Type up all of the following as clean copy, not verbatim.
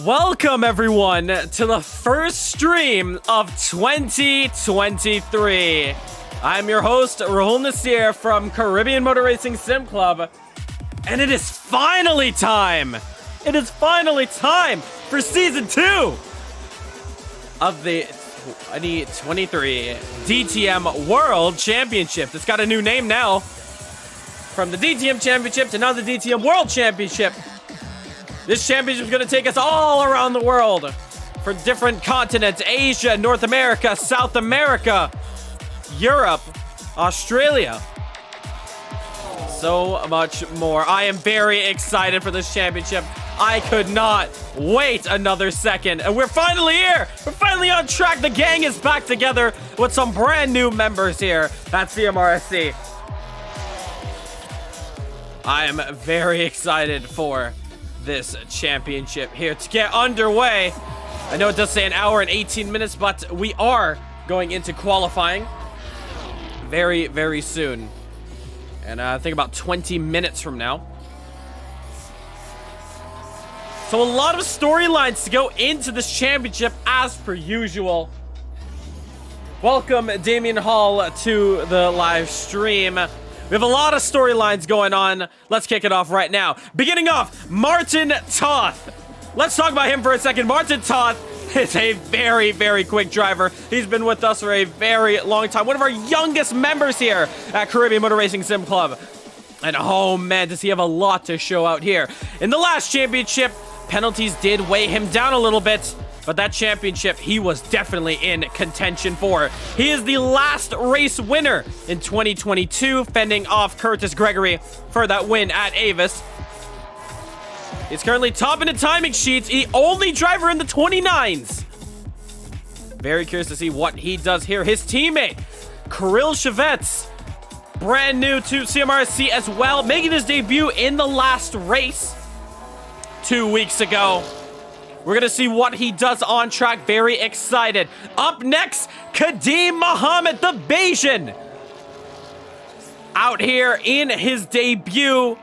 Welcome everyone to the first stream of 2023. I'm your host, Rahul Nasir from Caribbean Motor Racing Sim Club, and it is finally time! It is finally time for Season 2 of the 2023 DTM World Championship. It's got a new name now. From the DTM Championship to now the DTM World Championship. This championship is going to take us all around the world for different continents: Asia, North America, South America, Europe, Australia. So much more. I am very excited for this championship. I could not wait another second. And we're finally here. We're finally on track. The gang is back together with some brand new members here at CMRSC. I am very excited for this championship here to get underway. I know it does say an hour and 18 minutes, but we are going into qualifying very, very soon. And I think about 20 minutes from now. So a lot of storylines to go into this championship as per usual. Welcome Damian Hall to the live stream. We have a lot of storylines going on. Let's kick it off right now. Beginning off, Martin Toth. Let's talk about him for a second. Martin Toth is a very, very quick driver. He's been with us for a very long time. One of our youngest members here at Caribbean Motor Racing Sim Club. And oh man, does he have a lot to show out here. In the last championship, penalties did weigh him down a little bit. But that championship, he was definitely in contention for. He is the last race winner in 2022, fending off Curtis Gregory for that win at Avis. He's currently top in the timing sheets, the only driver in the 29s. Very curious to see what he does here. His teammate, Kirill Chevets, brand new to CMRSC as well, making his debut in the last race 2 weeks ago. We're going to see what he does on track. Very excited. Up next, Kadeem Mohammed, the Bayesian. Out here in his debut.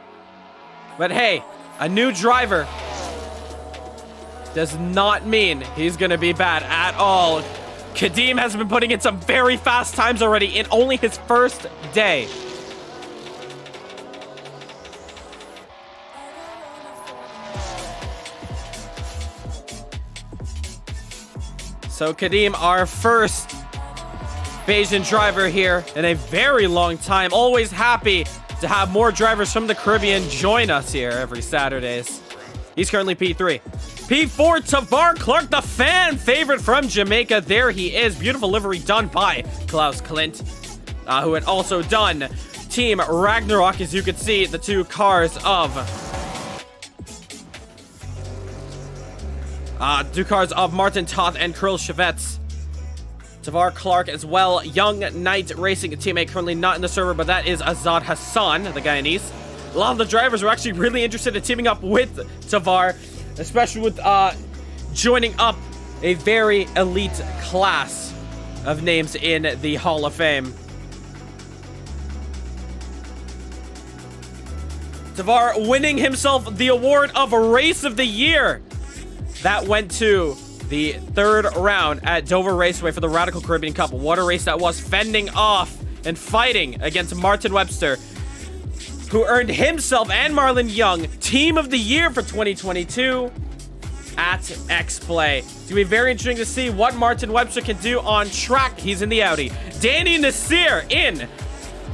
But hey, a new driver does not mean he's going to be bad at all. Kadeem has been putting in some very fast times already in only his first day. So Kadeem, our first Bayesian driver here in a very long time. Always happy to have more drivers from the Caribbean join us here every Saturdays. He's currently P3. P4, Tavar Clark, the fan favorite from Jamaica. There he is. Beautiful livery done by Klaus Klint, who had also done Team Ragnarok. As you can see, the two cars of Martin Toth and Kirill Chevets. Tavar Clark as well. Young Knight Racing teammate, currently not in the server, but that is Azad Hassan, the Guyanese. A lot of the drivers are actually really interested in teaming up with Tavar, especially with joining up a very elite class of names in the Hall of Fame. Tavar winning himself the award of Race of the Year. That went to the third round at Dover Raceway for the Radical Caribbean Cup. What a race that was, fending off and fighting against Martin Webster, who earned himself and Marlon Young Team of the Year for 2022 at X-Play. It's going to be very interesting to see what Martin Webster can do on track. He's in the Audi. Danny Nasir in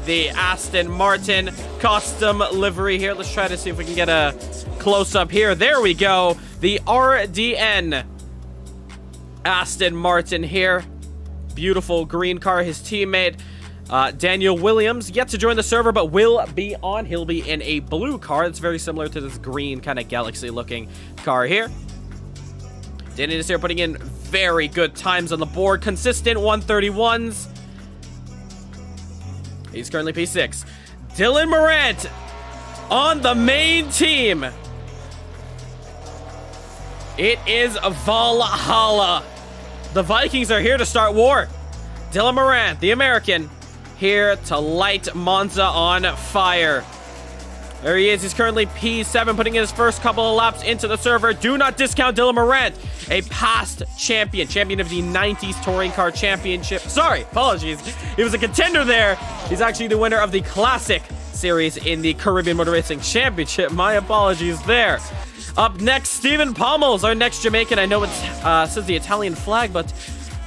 the Aston Martin custom livery here. Let's try to see if we can get a close-up here. There we go. The RDN Aston Martin here. Beautiful green car. His teammate, Daniel Williams, yet to join the server, but will be on. He'll be in a blue car. It's very similar to this green kind of galaxy-looking car here. Danny Nasir putting in very good times on the board. Consistent 131s. He's currently P6. Dylan Morant on the main team. It is Valhalla. The Vikings are here to start war. Dylan Morant, the American, here to light Monza on fire. There he is. He's currently P7, putting in his first couple of laps into the server. Do not discount Dylan Morant, a past champion of the 90s Touring Car Championship. Sorry, apologies. He was a contender there. He's actually the winner of the Classic Series in the Caribbean Motor Racing Championship. My apologies there. Up next, Stephen Pommels, our next Jamaican. I know it says the Italian flag, but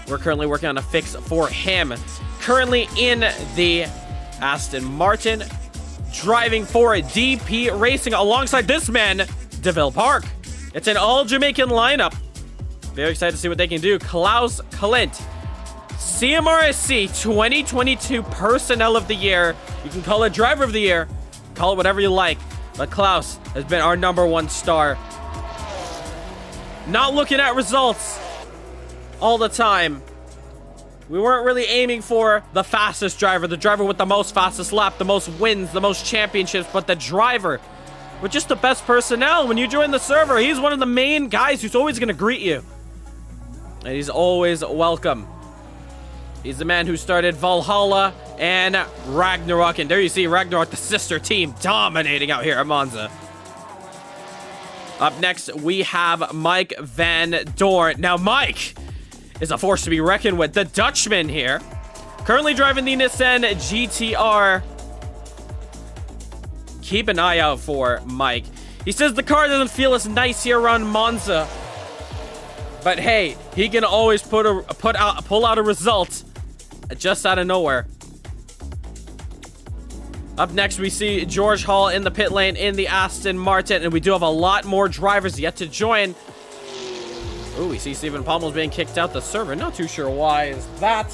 we're currently working on a fix for him. Currently in the Aston Martin, driving for DP Racing alongside this man, DeVille Park. It's an all-Jamaican lineup. Very excited to see what they can do. Klaus Clint, CMRSC 2022 Personnel of the Year. You can call it Driver of the Year. Call it whatever you like. But Klaus has been our #1 star. Not looking at results all the time. We weren't really aiming for the fastest driver, the driver with the most fastest lap, the most wins, the most championships, but the driver with just the best personnel. When you join the server, he's one of the main guys who's always going to greet you. And he's always welcome. He's the man who started Valhalla and Ragnarok. And there you see Ragnarok, the sister team, dominating out here at Monza. Up next, we have Mike Van Doorn. Now, Mike is a force to be reckoned with. The Dutchman here. Currently driving the Nissan GTR. Keep an eye out for Mike. He says the car doesn't feel as nice here around Monza. But hey, he can always pull out a result just out of nowhere. Up next, we see George Hall in the pit lane in the Aston Martin. And we do have a lot more drivers yet to join. Ooh, we see Stephen Pommels being kicked out the server. Not too sure why is that.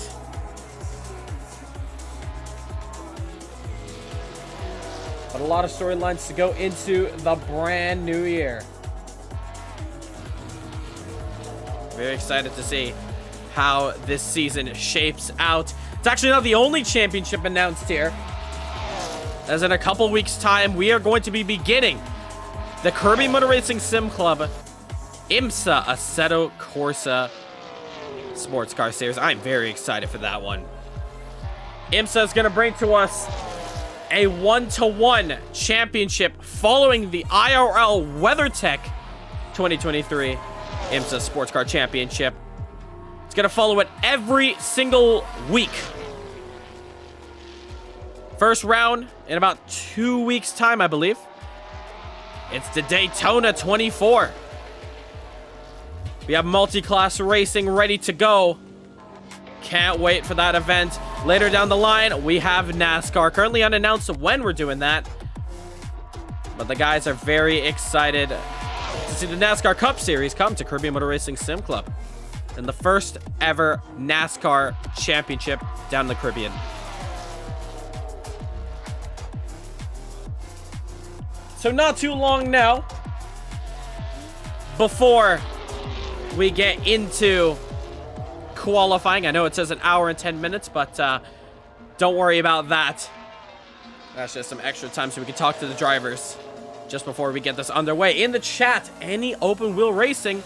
But a lot of storylines to go into the brand new year. Very excited to see how this season shapes out. It's actually not the only championship announced here, as in a couple weeks' time, we are going to be beginning the Caribbean Motor Racing Sim Club IMSA Assetto Corsa Sports Car Series. I'm very excited for that one. IMSA is going to bring to us a 1-to-1 championship following the IRL WeatherTech 2023 IMSA Sports Car Championship. It's going to follow it every single week. First round in about 2 weeks' time, I believe. It's the Daytona 24. We have multi-class racing ready to go. Can't wait for that event. Later down the line, we have NASCAR. Currently unannounced when we're doing that. But the guys are very excited to see the NASCAR Cup Series come to Caribbean Motor Racing Sim Club. And the first ever NASCAR championship down in the Caribbean. So not too long now before we get into qualifying. I know it says an hour and 10 minutes, but don't worry about that. That's just some extra time so we can talk to the drivers just before we get this underway. In the chat, any open wheel racing,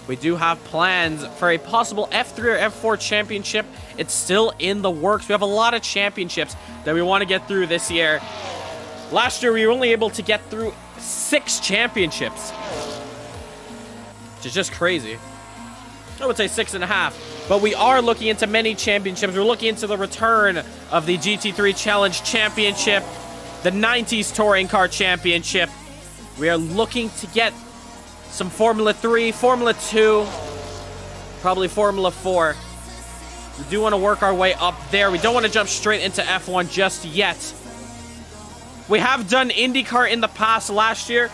we do have plans for a possible F3 or F4 championship. It's still in the works. We have a lot of championships that we want to get through this year. Last year, we were only able to get through 6 championships, which is just crazy. I would say 6.5, but we are looking into many championships. We're looking into the return of the GT3 Challenge Championship, the 90s Touring Car Championship. We are looking to get some Formula 3, Formula 2, probably Formula 4. We do want to work our way up there. We don't want to jump straight into F1 just yet. We have done IndyCar in the past last year.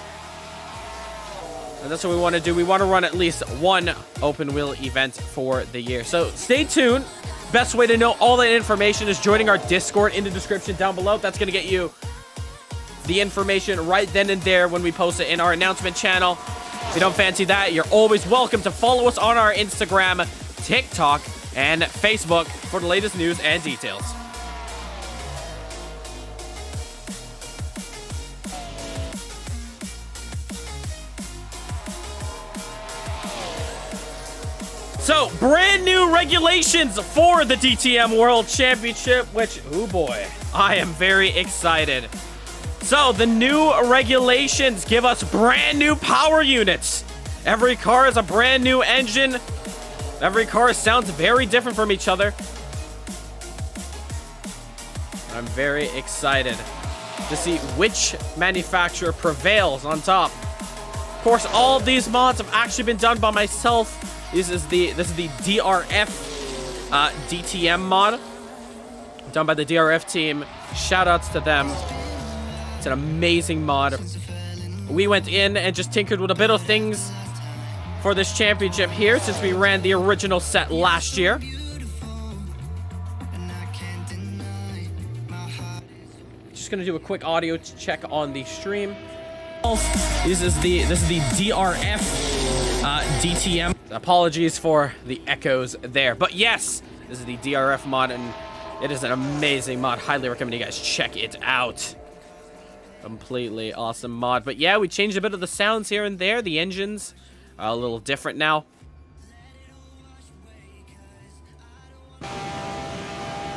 And that's what we want to do. We want to run at least one open wheel event for the year. So stay tuned. Best way to know all that information is joining our Discord in the description down below. That's going to get you the information right then and there when we post it in our announcement channel. If you don't fancy that, you're always welcome to follow us on our Instagram, TikTok, and Facebook for the latest news and details. So, brand new regulations for the DTM World Championship, which, oh boy, I am very excited. So the new regulations give us brand new power units. Every car has a brand new engine. Every car sounds very different from each other. I'm very excited to see which manufacturer prevails on top. Of course, all of these mods have actually been done by myself. This is the DRF DTM mod, done by the DRF team. Shout outs to them. It's an amazing mod. We went in and just tinkered with a bit of things for this championship here, since we ran the original set last year. Just gonna do a quick audio check on the stream. This is the DRF DTM. Apologies for the echoes there, but yes, this is the DRF mod, and it is an amazing mod. Highly recommend you guys check it out. Completely awesome mod. But yeah, we changed a bit of the sounds here and there. The engines are a little different now.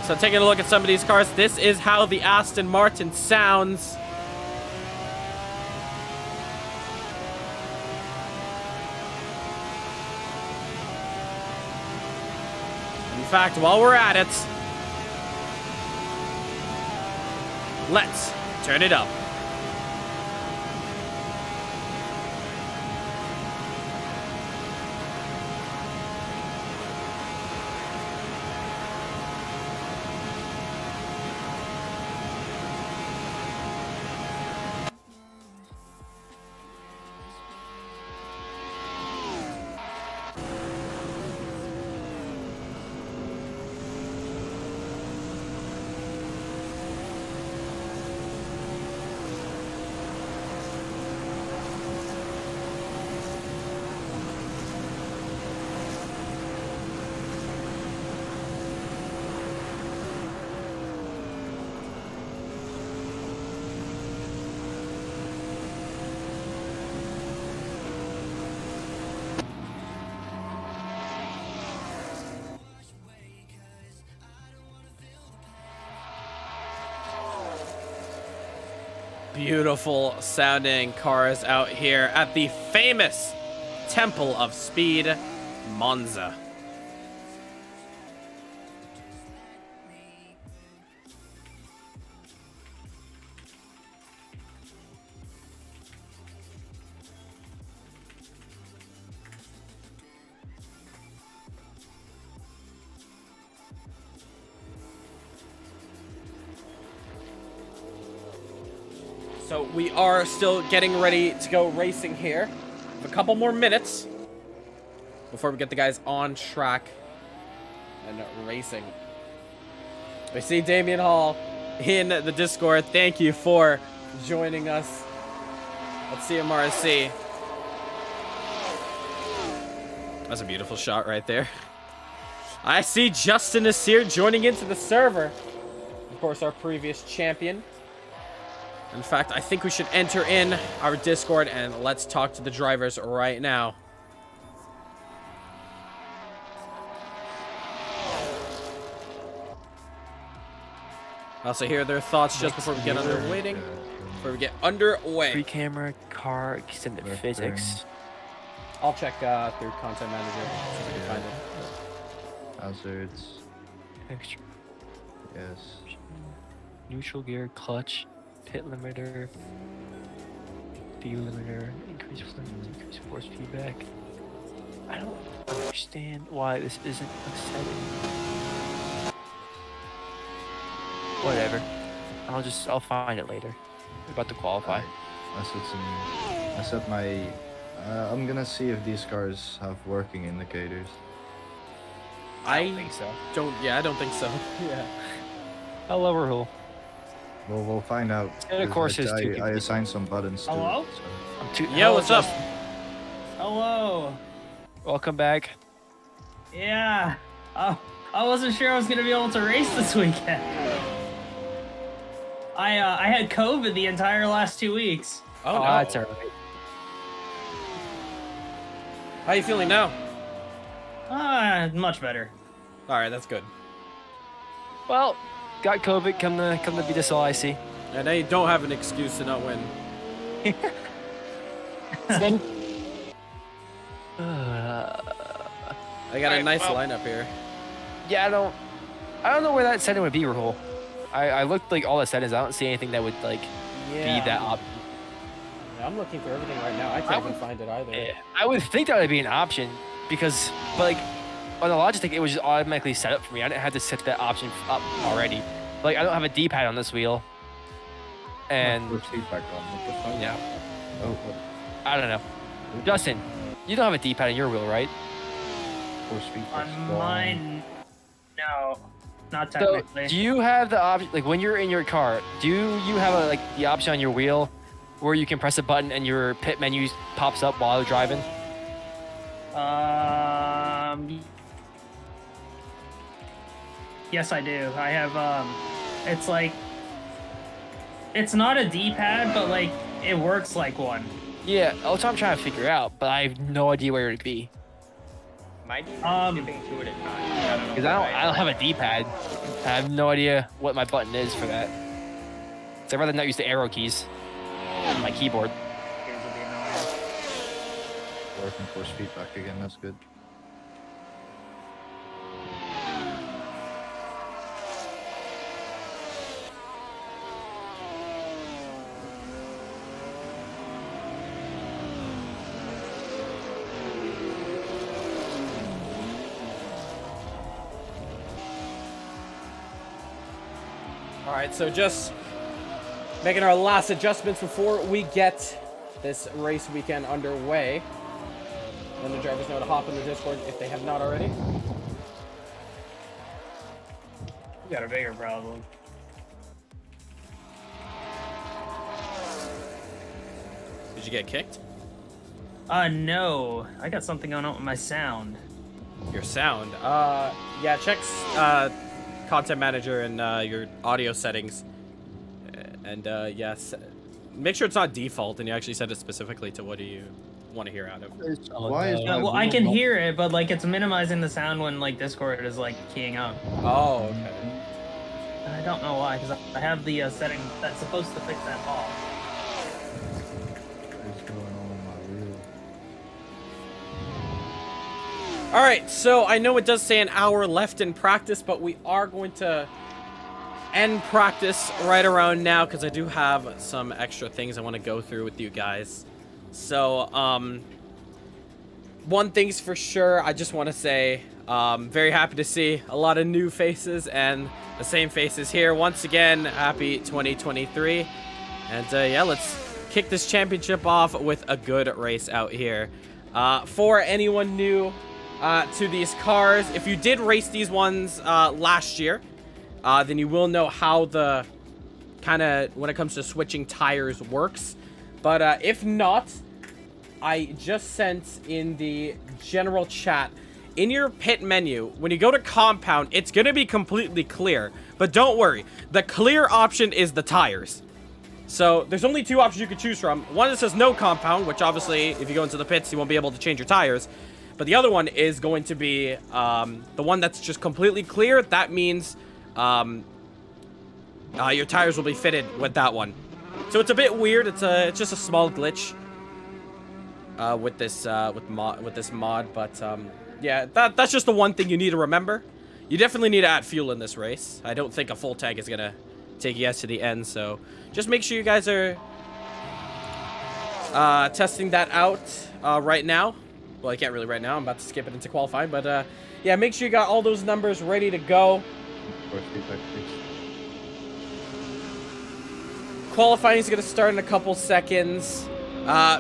So taking a look at some of these cars, this is how the Aston Martin sounds. In fact, while we're at it, let's turn it up. Beautiful sounding cars out here at the famous Temple of Speed, Monza. So we are still getting ready to go racing here. A couple more minutes before we get the guys on track and racing. We see Damian Hall in the Discord. Thank you for joining us at CMRSC. That's a beautiful shot right there. I see Justin is here joining into the server. Of course, our previous champion. In fact, I think we should enter in our Discord and let's talk to the drivers right now. Also hear their thoughts just before we get underway. Before we get underway. Free camera, car, extended physics. I'll check through Content Manager so we can find it. Hazards. Extra. Yes. Neutral gear, clutch, pit limiter, view limiter, increase fluence, increase force feedback. I don't understand why this isn't a setting. Whatever. I'll find it later. We're about to qualify. I set my. I'm gonna see if these cars have working indicators. I don't think so. I don't think so. Yeah. I'll overhaul. Well, we'll find out. And of course, I assigned some buttons too. Hello? So. Yo, what's up? Hello. Welcome back. Yeah. I wasn't sure I was gonna be able to race this weekend. I had COVID the entire last 2 weeks. Oh, no. That's alright. How you feeling now? Much better. All right, that's good. Well, got COVID. Come to beat us all. I see. And now you don't have an excuse to not win. I got a nice lineup here. Yeah, I don't know where that setting would be, Rahul. I looked like all the settings. I don't see anything that would like be that option. I'm looking for everything right now. I can't even find it either. I would think that would be an option because, but like on the Logitech, it was just automatically set up for me. I didn't have to set that option up already. Like I don't have a D-pad on this wheel, and feedback on. What the fuck? yeah, Oh, I don't know. Justin, you don't have a D-pad on your wheel, right? force feedback. On mine, no, not So, technically. do you have the option, like when you're in your car, do you have like the option on your wheel where you can press a button and your pit menu pops up while you're driving? Yes, I do. I have, it's like, it's not a D-pad, but like, it works like one. Yeah, that's what I'm trying to figure out, but I have no idea where it would be. My D-pad is skipping to it at times. Because I don't have a D-pad. I have no idea what my button is for that. So I'd rather not use the arrow keys on my keyboard. Here's would be annoying. Working force feedback again. That's good. All right, so just making our last adjustments before we get this race weekend underway. Let the drivers know to hop in the Discord if they have not already. You got a bigger problem. Did you get kicked? No. I got something going on with my sound. Your sound? Yeah, check content manager and your audio settings. And yes, make sure it's not default and you actually set it specifically to what do you want to hear out of. Why is my Well, I wheel can not- hear it, but like it's minimizing the sound when like Discord is like keying up. Oh, okay. I don't know why, because I have the setting that's supposed to fix that ball. What is going on with my wheel? All right, so I know it does say an hour left in practice, but we are going to end practice right around now because I do have some extra things I want to go through with you guys. So, one thing's for sure, I just want to say, very happy to see a lot of new faces and the same faces here. Once again, happy 2023. And yeah, let's kick this championship off with a good race out here. For anyone new to these cars, if you did race these ones last year, then you will know how the kind of, when it comes to switching tires, works. But if not, I just sent in the general chat, in your pit menu, when you go to compound, it's going to be completely clear. But don't worry, the clear option is the tires. So there's only two options you can choose from. One that says no compound, which obviously if you go into the pits, you won't be able to change your tires. But the other one is going to be the one that's just completely clear. That means your tires will be fitted with that one. So it's a bit weird. It's just a small glitch with this mod. But yeah, that's just the one thing you need to remember. You definitely need to add fuel in this race. I don't think a full tank is gonna take you guys to the end. So just make sure you guys are testing that out right now. Well, I can't really right now. I'm about to skip it into qualifying. But yeah, make sure you got all those numbers ready to go. Force feedback, please. Qualifying is going to start in a couple seconds.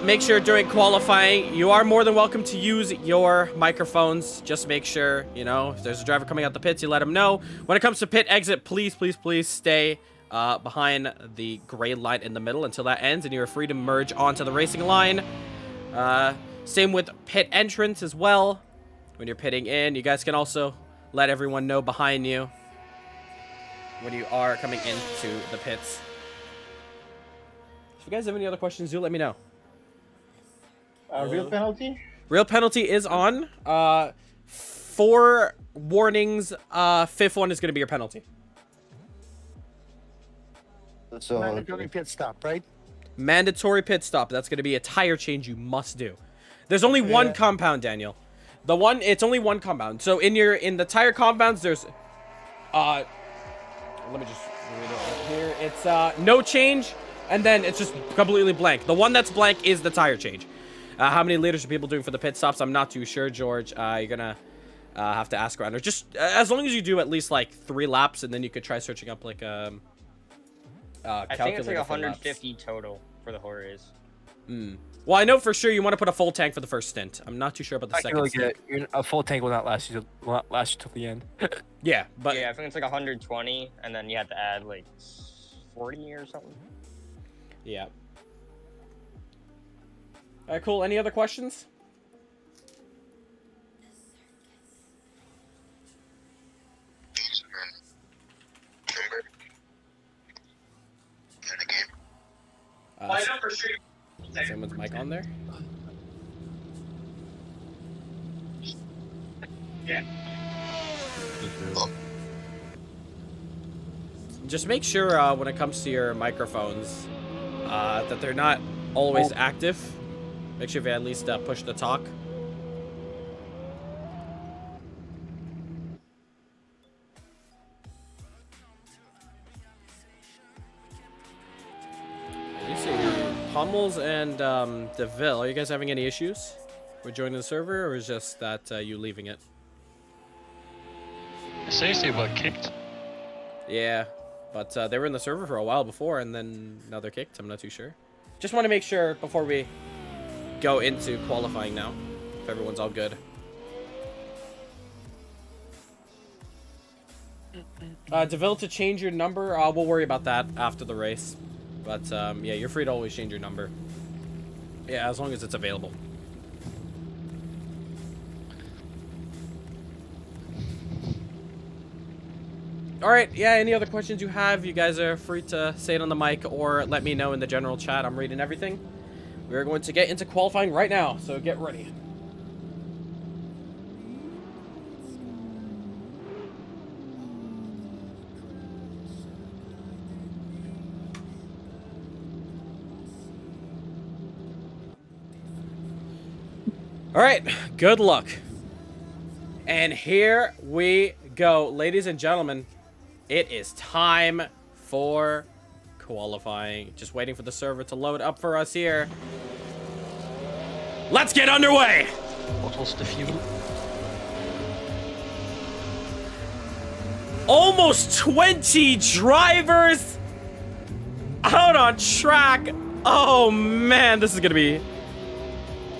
Make sure during qualifying, you are more than welcome to use your microphones. Just make sure, you know, if there's a driver coming out the pits, you let them know. When it comes to pit exit, please, please, please stay behind the gray line in the middle until that ends, and you are free to merge onto the racing line. Same with pit entrance as well. When you're pitting in, you guys can also let everyone know behind you when you are coming into the pits. If you guys have any other questions, do let me know. Real penalty? Real penalty is on. 4 warnings. 5th one is going to be your penalty. So Mandatory pit stop, right? Mandatory pit stop. That's going to be a tire change you must do. There's only one compound, Daniel. It's only one compound. So in the tire compounds, there's let me just read it right here. It's no change, and then it's just completely blank. The one that's blank is the tire change. How many liters are people doing for the pit stops? I'm not too sure, George. You're gonna have to ask around. Or just as long as you do at least like 3 laps, and then you could try searching up like I think it's like 150 total for the whole race. Well, I know for sure you want to put a full tank for the first stint. I'm not too sure about the second stint. A full tank will not last you till the end. Yeah, but Yeah, I think it's like 120, and then you have to add like 40 or something. yeah. All right, cool. Any other questions? Someone's mic on there? Yeah. Just make sure when it comes to your microphones that they're not always active. Make sure you at least push the talk. You see Hummels and DeVille, are you guys having any issues with joining the server, or is just that you leaving it? Seriously, what, kicked? Yeah, but they were in the server for a while before, and then now they're kicked. I'm not too sure. Just want to make sure before we go into qualifying now, if everyone's all good. DeVille, to change your number, we'll worry about that after the race. But yeah, you're free to always change your number. Yeah, as long as it's available. Alright, yeah, any other questions you have, you guys are free to say it on the mic or let me know in the general chat. I'm reading everything. We're going to get into qualifying right now, so get ready. Alright, good luck. And here we go, ladies and gentlemen. It is time for qualifying. Just waiting for the server to load up for us here. Let's get underway! Bottles the fuel. Almost 20 drivers out on track. Oh man, this is gonna be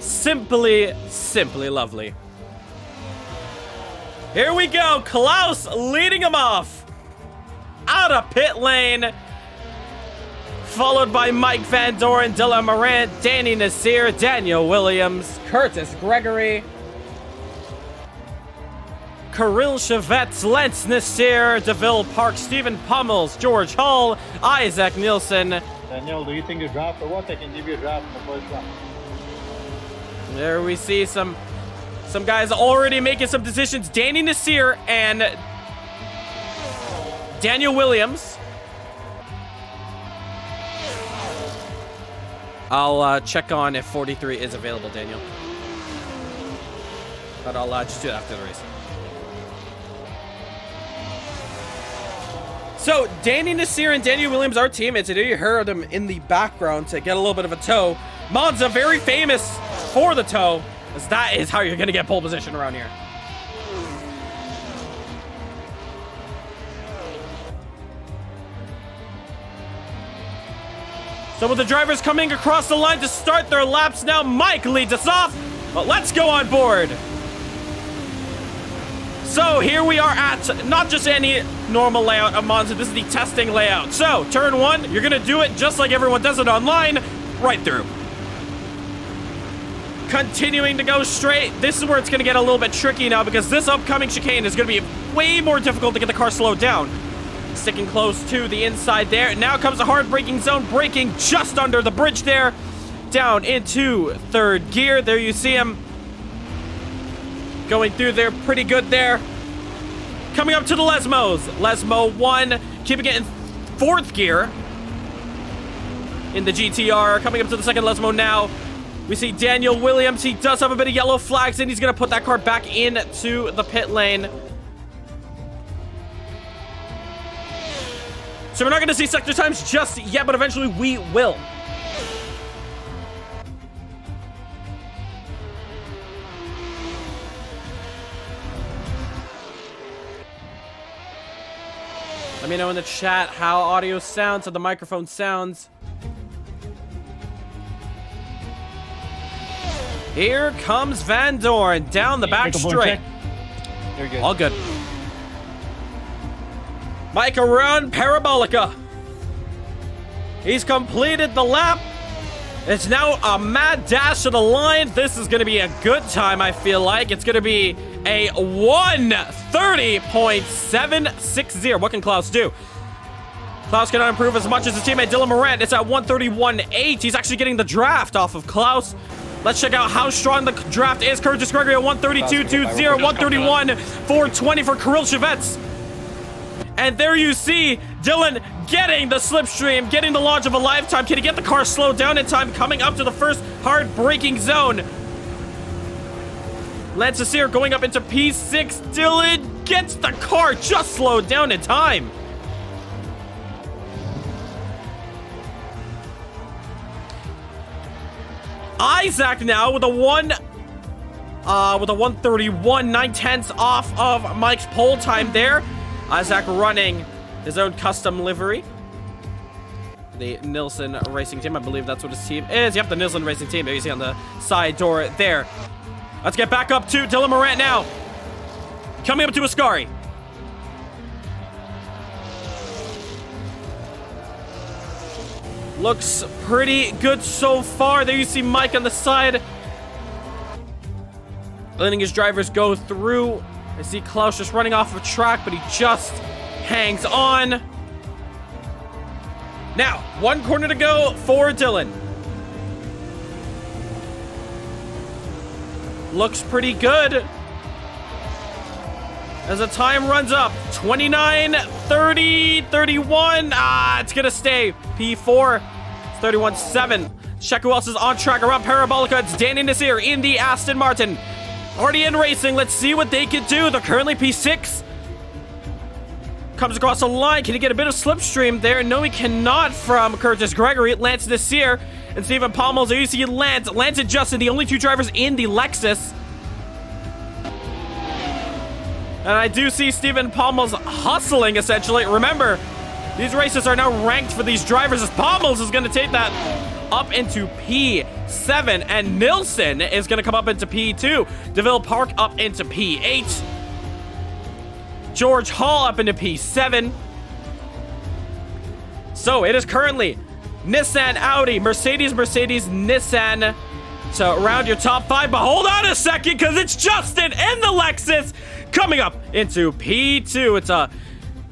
simply lovely. Here we go, Klaus leading him off. Out of pit lane. Followed by Mike Van Doren, Dylan Morant, Danny Nasir, Daniel Williams, Curtis Gregory, Kirill Chevette, Lance Nasir, DeVille Park, Stephen Pummels, George Hull, Isaac Nielsen. Daniel, do you think you dropped or what? I can give you a drop in the first round. There we see some guys already making some decisions. Danny Nasir and Daniel Williams. I'll check on if 43 is available, Daniel. But I'll just do it after the race. So, Danny Nasir and Daniel Williams are teammates. I know you heard them in the background to get a little bit of a tow. Monza, very famous for the tow, as that is how you're going to get pole position around here. So with the drivers coming across the line to start their laps now, Mike leads us off, but let's go on board. So here we are at not just any normal layout of Monza, this is the testing layout. So turn 1, you're gonna do it just like everyone does it online, right through. Continuing to go straight, this is where it's gonna get a little bit tricky now because this upcoming chicane is gonna be way more difficult to get the car slowed down. Sticking close to the inside there. Now comes a hard braking zone, braking just under the bridge there. Down into 3rd gear. There you see him. Going through there pretty good there. Coming up to the Lesmos. Lesmo 1, keeping it in 4th gear. in the GTR. Coming up to the second Lesmo now. We see Daniel Williams. He does have a bit of yellow flags, and he's going to put that car back into the pit lane. So we're not going to see sector times just yet, but eventually we will. Let me know in the chat how audio sounds, how the microphone sounds. Here comes Van Dorn down the back straight. You're good. All good. Mike around Parabolica. He's completed the lap. It's now a mad dash to the line. This is going to be a good time, I feel like. It's going to be a 1:30.760. What can Klaus do? Klaus cannot improve as much as his teammate Dylan Morant. It's at 1:31.8. He's actually getting the draft off of Klaus. Let's check out how strong the draft is. Curtis Gregory at 1:32.20, 1:31.420 for Kirill Chevets. And there you see Dylan getting the slipstream, getting the launch of a lifetime. Can he get the car slowed down in time? Coming up to the first hard braking zone. Lance Asir going up into P6. Dylan gets the car just slowed down in time. Isaac now with a 1:31, 9/10 off of Mike's pole time there. Isaac running his own custom livery. The Nilsson Racing Team, I believe that's what his team is. Yep, the Nilsson Racing Team. There you see on the side door there. Let's get back up to Dylan Morant now. Coming up to Ascari. Looks pretty good so far. There you see Mike on the side. Letting his drivers go through. I see Klaus just running off of track, but he just hangs on. Now, one corner to go for Dylan. Looks pretty good. As the time runs up, 29, 30, 31. It's gonna stay. P4, it's 31.7. Check who else is on track around Parabolica. It's Danny Nasir in the Aston Martin. RDN Racing, let's see what they can do. They're currently P6. Comes across the line. Can he get a bit of slipstream there? No, he cannot from Curtis Gregory, Lance Nasir, and Stephen Pommels. There you see Lance and Justin, the only two drivers in the Lexus. And I do see Stephen Pommels hustling, essentially. Remember, these races are now ranked for these drivers as Pommels is going to take that up into P7, and Nilsson is going to come up into P2. DeVille Park up into P8. George Hall up into P7. So it is currently Nissan, Audi, Mercedes, Nissan. So around your top five, but hold on a second, because it's Justin in the Lexus coming up into P2. It's a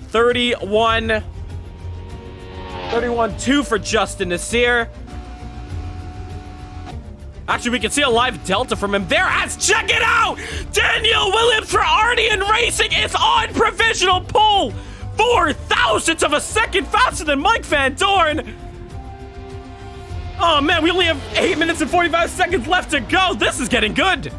31-2 for Justin Nasir. Actually, we can see a live delta from him there as, check it out! Daniel Williams for RDN Racing is on provisional pole! 4 thousandths of a second faster than Mike Van Dorn! Oh man, we only have 8 minutes and 45 seconds left to go. This is getting good.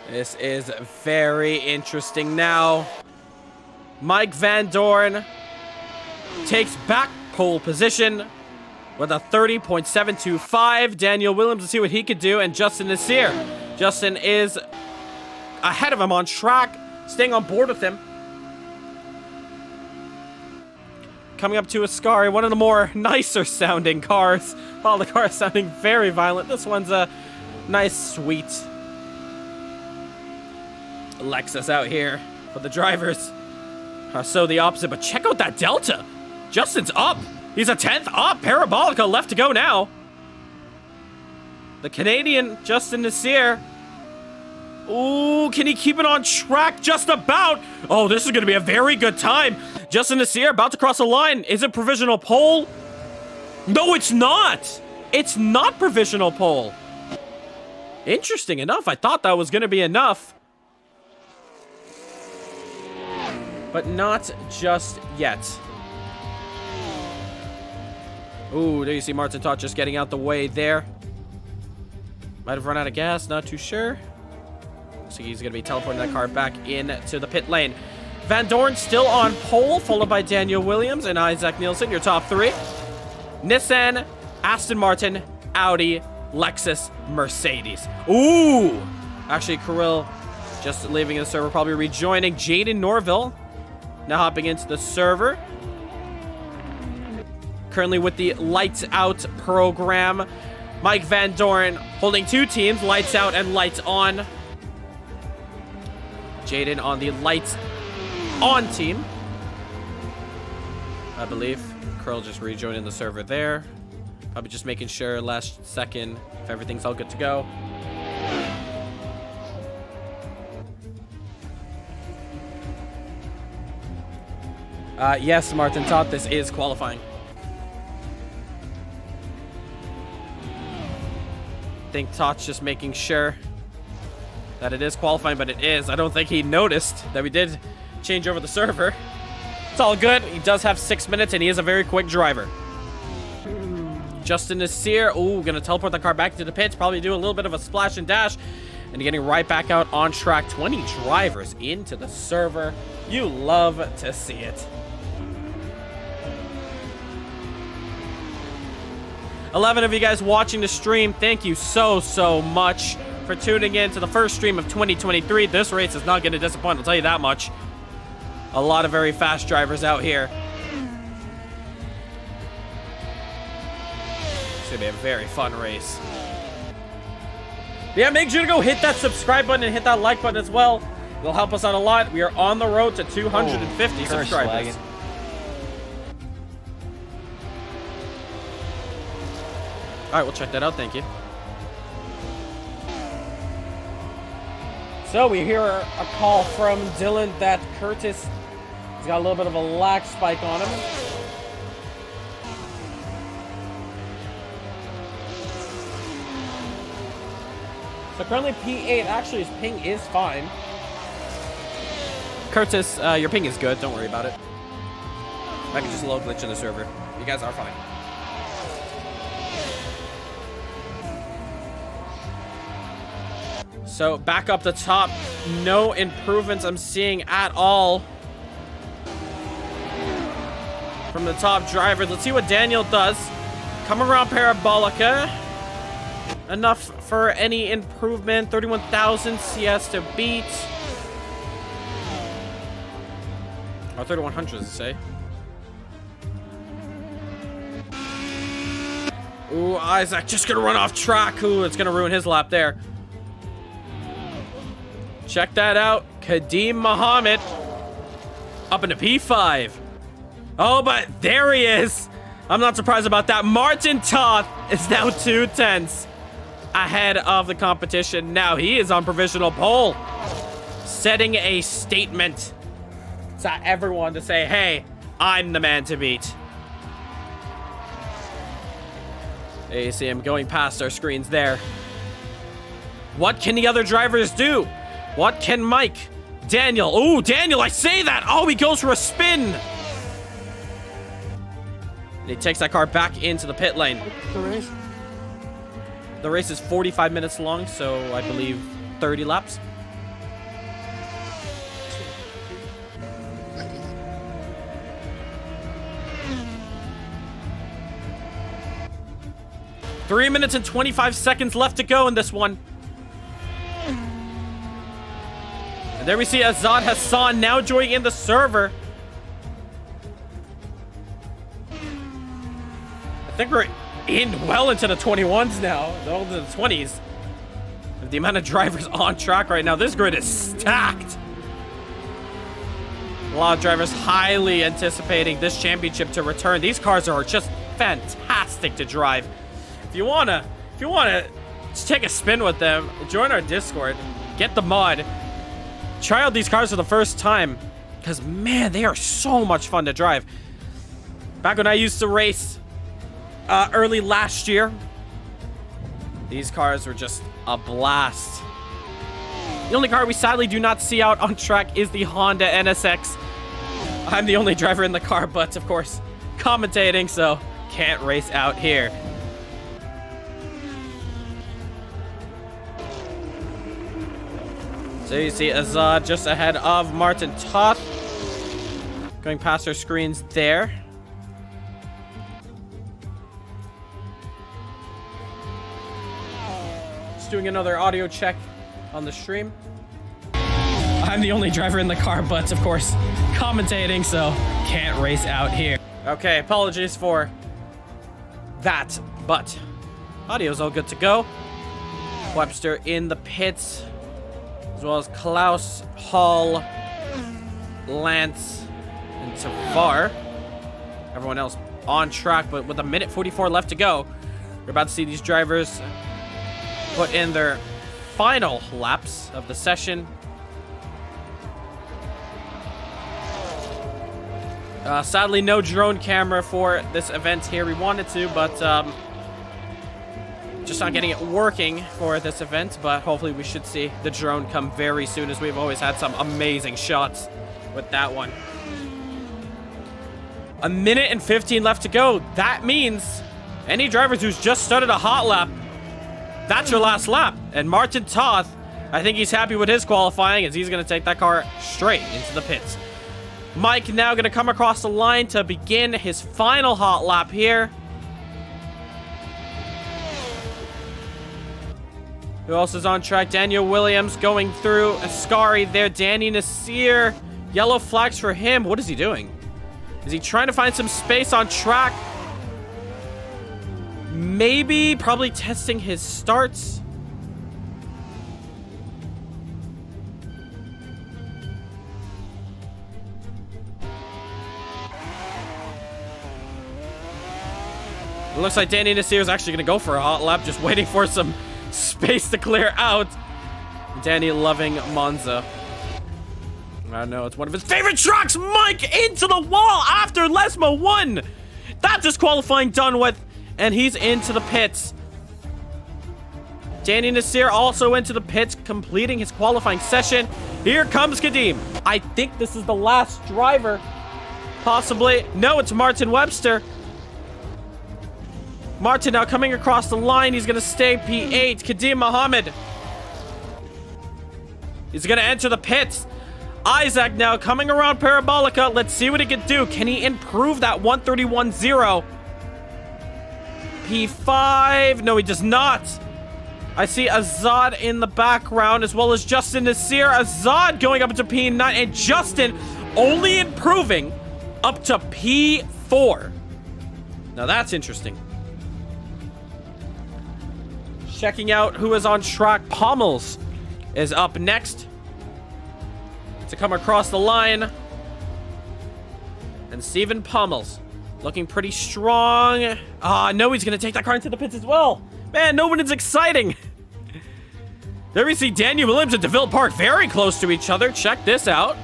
This is very interesting now. Mike Van Dorn takes back pole position with a 30.725. Daniel Williams, let's see what he could do. And Justin Nasir. Justin is ahead of him on track, staying on board with him. Coming up to Ascari, one of the more nicer sounding cars. All the cars sounding very violent. This one's a nice, sweet Lexus out here for the drivers. So the opposite, but check out that delta. Justin's up. He's a 10th up. Parabolica left to go now. The Canadian Justin Nasir. Ooh, can he keep it on track? Just about. Oh, this is going to be a very good time. Justin Nasir about to cross the line. Is it provisional pole? No, it's not. It's not provisional pole. Interesting enough. I thought that was going to be enough. but not just yet. Ooh, there you see Martin Todt just getting out the way there. Might have run out of gas, not too sure. So he's going to be teleporting that car back into the pit lane. Van Dorn still on pole, followed by Daniel Williams and Isaac Nielsen, your top three. Nissan, Aston Martin, Audi, Lexus, Mercedes. Ooh! Actually, Kirill just leaving the server, probably rejoining. Jaden Norville now hopping into the server. Currently with the Lights Out program. Mike Van Dorn holding two teams, Lights Out and Lights On. Jaden on the Lights On team, I believe. Curl just rejoining the server there. Probably just making sure last second if everything's all good to go. Yes, Martin Todt, this is qualifying. I think Tot's just making sure that it is qualifying, but it is. I don't think he noticed that we did change over the server. It's all good. He does have 6 minutes, and he is a very quick driver. Justin Nasir, ooh, gonna teleport the car back to the pits, probably do a little bit of a splash and dash, and getting right back out on track. 20 drivers into the server. You love to see it. 11 of you guys watching the stream, thank you so much for tuning in to the first stream of 2023. This race is not going to disappoint, I'll tell you that much. A lot of very fast drivers out here. It's going to be a very fun race. But yeah, make sure to go hit that subscribe button and hit that like button as well. It'll help us out a lot. We are on the road to 250 subscribers. All right, we'll check that out. Thank you. So we hear a call from Dylan that Curtis has got a little bit of a lag spike on him. So currently P8, actually his ping is fine. Curtis, your ping is good. Don't worry about it. Might be just a little glitch in the server. You guys are fine. So back up the top, no improvements I'm seeing at all from the top drivers. Let's see what Daniel does. Come around Parabolica. Enough for any improvement. 31,000 CS to beat. Or 3,100 to say. Ooh, Isaac just gonna run off track. Ooh, it's gonna ruin his lap there. Check that out. Kadeem Muhammad up into P5. Oh, but there he is. I'm not surprised about that. Martin Todt is now 2/10 ahead of the competition. Now he is on provisional pole, setting a statement to everyone to say, hey, I'm the man to beat. There you see him going past our screens there. What can the other drivers do? What can Mike? Daniel. Ooh, Daniel, I say that. Oh, he goes for a spin. And he takes that car back into the pit lane. The race is 45 minutes long, so I believe 30 laps. Three minutes and 25 seconds left to go in this one. And there we see Azad Hassan now joining in the server. I think we're in well into the 21s now. All into the 20s. The amount of drivers on track right now. This grid is stacked. A lot of drivers highly anticipating this championship to return. These cars are just fantastic to drive. If you wanna just take a spin with them, join our Discord, get the mod. Try out these cars for the first time, because man, they are so much fun to drive. Back when I used to race early last year, these cars were just a blast. The only car we sadly do not see out on track is the Honda NSX I'm the only driver in the car, but of course, commentating, so can't race out here. So you see Azad just ahead of Martin Toth. Going past our screens there. Just doing another audio check on the stream. I'm the only driver in the car, but of course, commentating, so can't race out here. Okay, apologies for that, but audio's all good to go. Webster in the pits, as well as Klaus, Hall, Lance, and Tavar. Everyone else on track, but with a minute 44 left to go, we're about to see these drivers put in their final laps of the session. Sadly, no drone camera for this event here. We wanted to, but just not getting it working for this event. But hopefully we should see the drone come very soon, as we've always had some amazing shots with that one. A minute and 15 left to go. That means any drivers who's just started a hot lap, that's your last lap. And Martin Toth, I think he's happy with his qualifying, as he's going to take that car straight into the pits. Mike now going to come across the line to begin his final hot lap here. Who else is on track? Daniel Williams going through Ascari there. Danny Nasir. Yellow flags for him. What is he doing? Is he trying to find some space on track? Maybe, probably testing his starts. It looks like Danny Nasir is actually going to go for a hot lap, just waiting for some space to clear out. Danny loving Monza. I know, it's one of his favorite trucks. Mike into the wall after Lesmo won. That disqualifying done with, and he's into the pits. Danny Nasir also into the pits, completing his qualifying session. Here comes Kadim. I think this is the last driver. Possibly. No, it's Martin Webster. Martin now coming across the line. He's going to stay P8. Kadim Mohammed. He's going to enter the pits. Isaac now coming around Parabolica. Let's see what he can do. Can he improve that 131.0? P5. No, he does not. I see Azad in the background, as well as Justin Nasir. Azad going up into P9, and Justin only improving up to P4. Now that's interesting. Checking out who is on track. Pommels is up next to come across the line. And Steven Pommels looking pretty strong. No, he's going to take that car into the pits as well. Man, no one is exciting. There we see Daniel Williams and DeVille Park very close to each other. Check this out.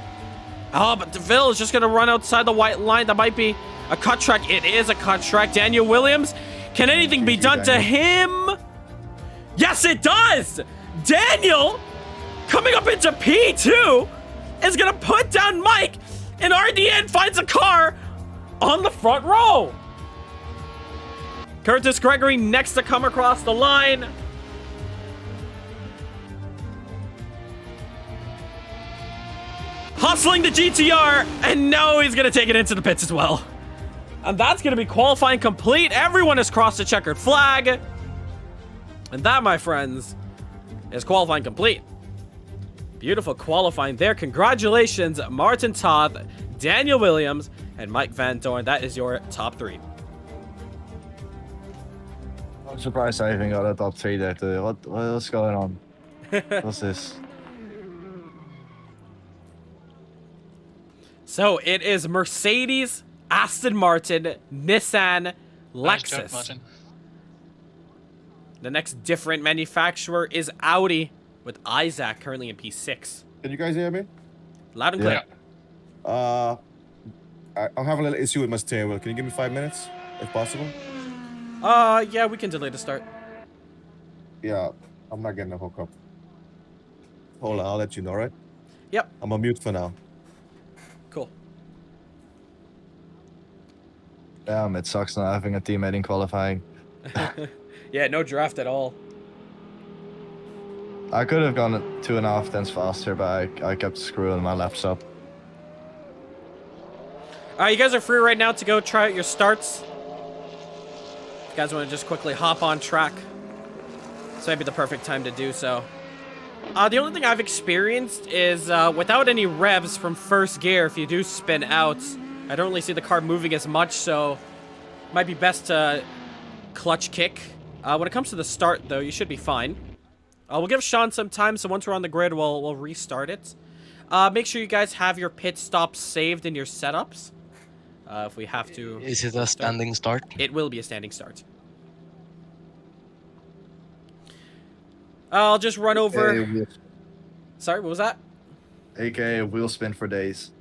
But DeVille is just going to run outside the white line. That might be a cut track. It is a cut track. Daniel Williams, can anything be done to him? Yes, it does! Daniel, coming up into P2, is going to put down Mike, and RDN finds a car on the front row. Curtis Gregory next to come across the line. Hustling the GTR, and now he's going to take it into the pits as well. And that's going to be qualifying complete. Everyone has crossed the checkered flag. And that, my friends, is qualifying complete. Beautiful qualifying there. Congratulations, Martin Toth, Daniel Williams, and Mike Van Dorn. That is your top three. I'm surprised I even got a top three there too. What's going on? What's this? So it is Mercedes, Aston Martin, Nissan, Nice Lexus. job, Martin. The next different manufacturer is Audi, with Isaac currently in P6. Can you guys hear me? Loud and clear. I'm having a little issue with my steering wheel. Can you give me 5 minutes, if possible? Yeah, we can delay the start. Yeah, I'm not getting a hookup. Hold on, I'll let you know, right? Yep. I'm on mute for now. Cool. Damn, it sucks not having a teammate in qualifying. Yeah, no draft at all. I could have gone 2.5 tenths faster, but I kept screwing my laps up. You guys are free right now to go try out your starts. If you guys want to just quickly hop on track, this might be the perfect time to do so. The only thing I've experienced is without any revs from first gear, if you do spin out, I don't really see the car moving as much, so it might be best to clutch kick. When it comes to the start, though, you should be fine. We'll give Sean some time, so once we're on the grid, we'll restart it. Make sure you guys have your pit stops saved in your setups. If we have to... Is it a standing start? It will be a standing start. I'll just run over... Sorry, what was that? AKA wheel spin for days.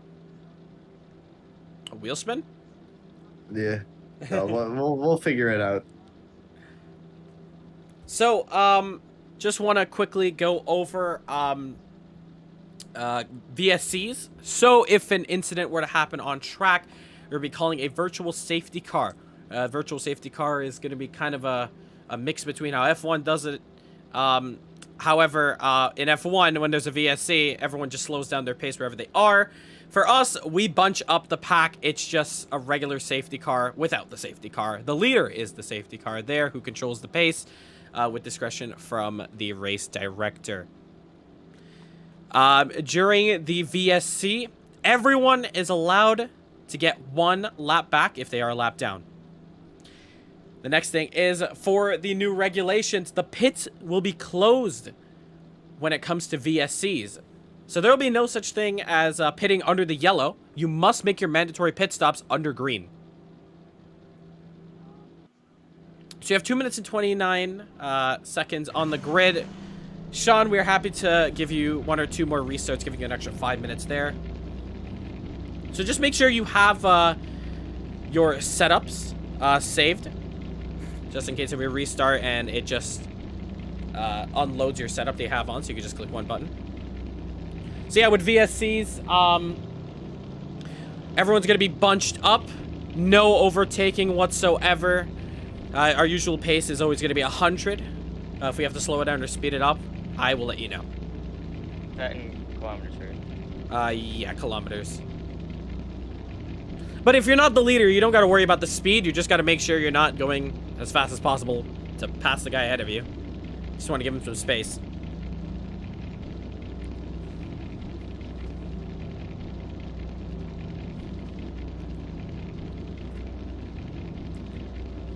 A wheel spin? Yeah. We'll figure it out. So, just want to quickly go over VSCs. So, if an incident were to happen on track, we'll be calling a virtual safety car. Virtual safety car is going to be kind of a mix between how F1 does it. However, in F1, when there's a VSC, everyone just slows down their pace wherever they are. For us, we bunch up the pack. It's just a regular safety car without the safety car. The leader is the safety car there who controls the pace with discretion from the race director. During the VSC, everyone is allowed to get 1 lap back if they are a lap down. The next thing is, for the new regulations, the pits will be closed when it comes to VSCs. So there will be no such thing as pitting under the yellow. You must make your mandatory pit stops under green. So you have 2 minutes and 29 seconds on the grid. Sean, we're happy to give you 1 or 2 more restarts, giving you an extra 5 minutes there. So just make sure you have your setups saved, just in case if we restart and it just unloads your setup they have on, so you can just click 1 button. So yeah, with VSCs, everyone's going to be bunched up. No overtaking whatsoever. Our usual pace is always going to be 100. If we have to slow it down or speed it up, I will let you know. That in kilometers, right? Yeah, kilometers. But if you're not the leader, you don't got to worry about the speed. You just got to make sure you're not going as fast as possible to pass the guy ahead of you. Just want to give him some space.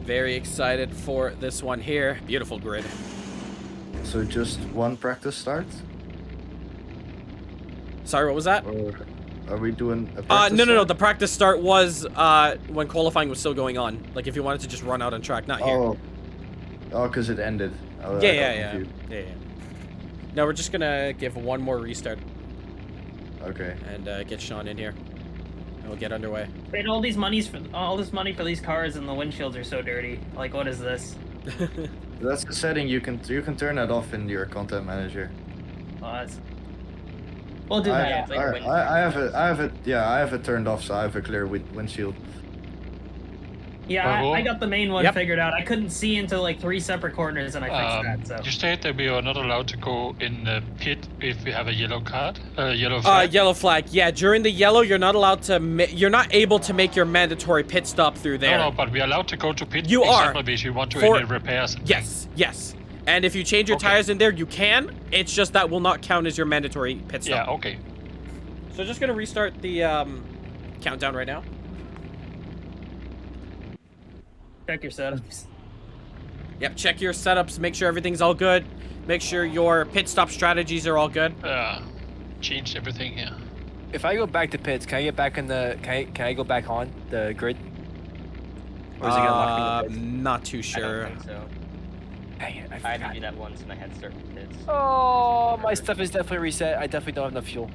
Very excited for this one here. Beautiful grid. So just 1 practice start? Sorry, what was that? Or are we doing a practice no. start? The practice start was when qualifying was still going on. Like if you wanted to just run out on track, not here. Oh, because it ended. Yeah. No, we're just gonna give 1 more restart. Okay. And get Sean in here. And we'll get underway. Wait, all this money for these cars and the windshields are so dirty. Like, what is this? That's the setting you can turn that off in your content manager. We'll do that. I have it turned off, so I have a clear windshield. Yeah, I got the main one figured out. I couldn't see into like 3 separate corners, and I fixed that. So You state that we are not allowed to go in the pit if we have a yellow card, yellow flag. Yellow flag. Yeah, during the yellow, you're not allowed to. You're not able to make your mandatory pit stop through there. No, but we are allowed to go to pit. You are. If you want to any repairs. And Yes. And if you change your tires in there, you can. It's just that will not count as your mandatory pit stop. Yeah. Okay. So just gonna restart the countdown right now. check your setups. Yep, check your setups. Make sure everything's all good. Make sure your pit stop strategies are all good. Changed everything here. If I go back to pits, can I get back in the? Can I go back on the grid? Or is it gonna lock me in the pits? Not too sure. I don't think so. Dang it, I had to do that once and I had to start with pits. Oh, my stuff is definitely reset. I definitely don't have enough fuel.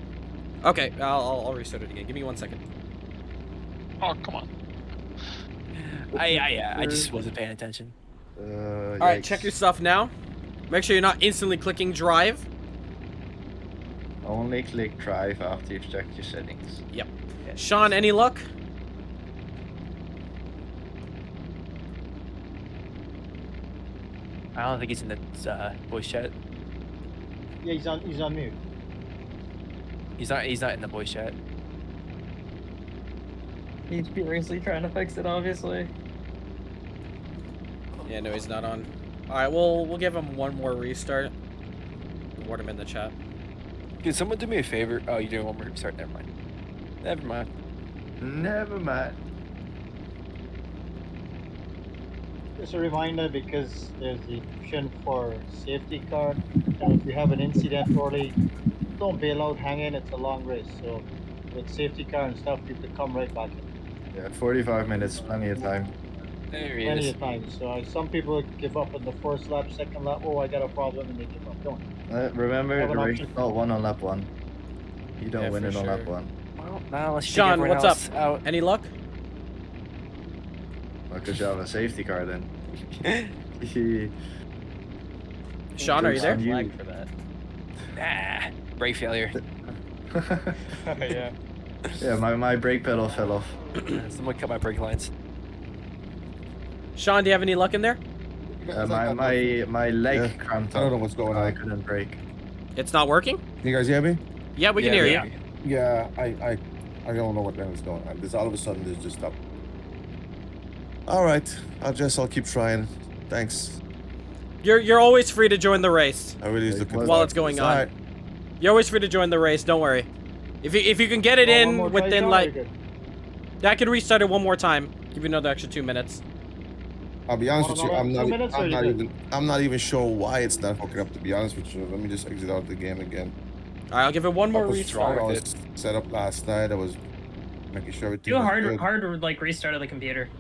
Okay, I'll restart it again. Give me 1 second. Oh, come on. I just wasn't paying attention. All right, check your stuff now. Make sure you're not instantly clicking drive. Only click drive after you've checked your settings. Yep. Sean, any luck? I don't think he's in the voice chat. Yeah, he's on mute. He's not in the voice chat. He's furiously trying to fix it, obviously. Yeah, no, he's not on. All right, we'll give him one more restart. Reward him in the chat. Can someone do me a favor? Oh, you're doing one more restart. Never mind. Never mind. Never mind. Just a reminder, because there's the option for safety car, and if you have an incident early, don't bail out, hang in, it's a long race. So with safety car and stuff, you could come right back in. Yeah, 45 minutes, plenty of time. There he Plenty is. of time. So some people give up in the first lap, second lap, oh, I got a problem, and they give up. Don't. Remember, Have an the race option. is not won on lap 1. You don't Yeah, win for it on lap sure. 1. Well, now let's Sean, take what's everyone up? else Any luck? Well, good job, a safety car then. Sean, are you there? You- Flag for that. Nah, brake failure. Yeah. Yeah, my brake pedal fell off. Someone cut my brake lines. Sean, do you have any luck in there? My leg Yeah, cramped I don't know up. what's going I on. couldn't brake. It's not working? Can you guys hear me? Yeah, we can hear you. Yeah, I don't know what the hell is going on. This all of a sudden this just stopped. All right, I'll keep trying. Thanks. You're always free to join the race. I really is looking While forward it's to going this. on. All right. You're always free to join the race. Don't worry. If you can get it One in more try, within Sean, like, you're good. I can restart it one more time. Give you another extra 2 minutes. I'll be honest with you. Another 2 minutes, or you good? I'm not even sure why it's not hooking up. To be honest with you, let me just exit out of the game again. All right, I'll give it one more I was restart. trying. I was set up last night. I was making sure everything Do a was hard good. like restart of the computer.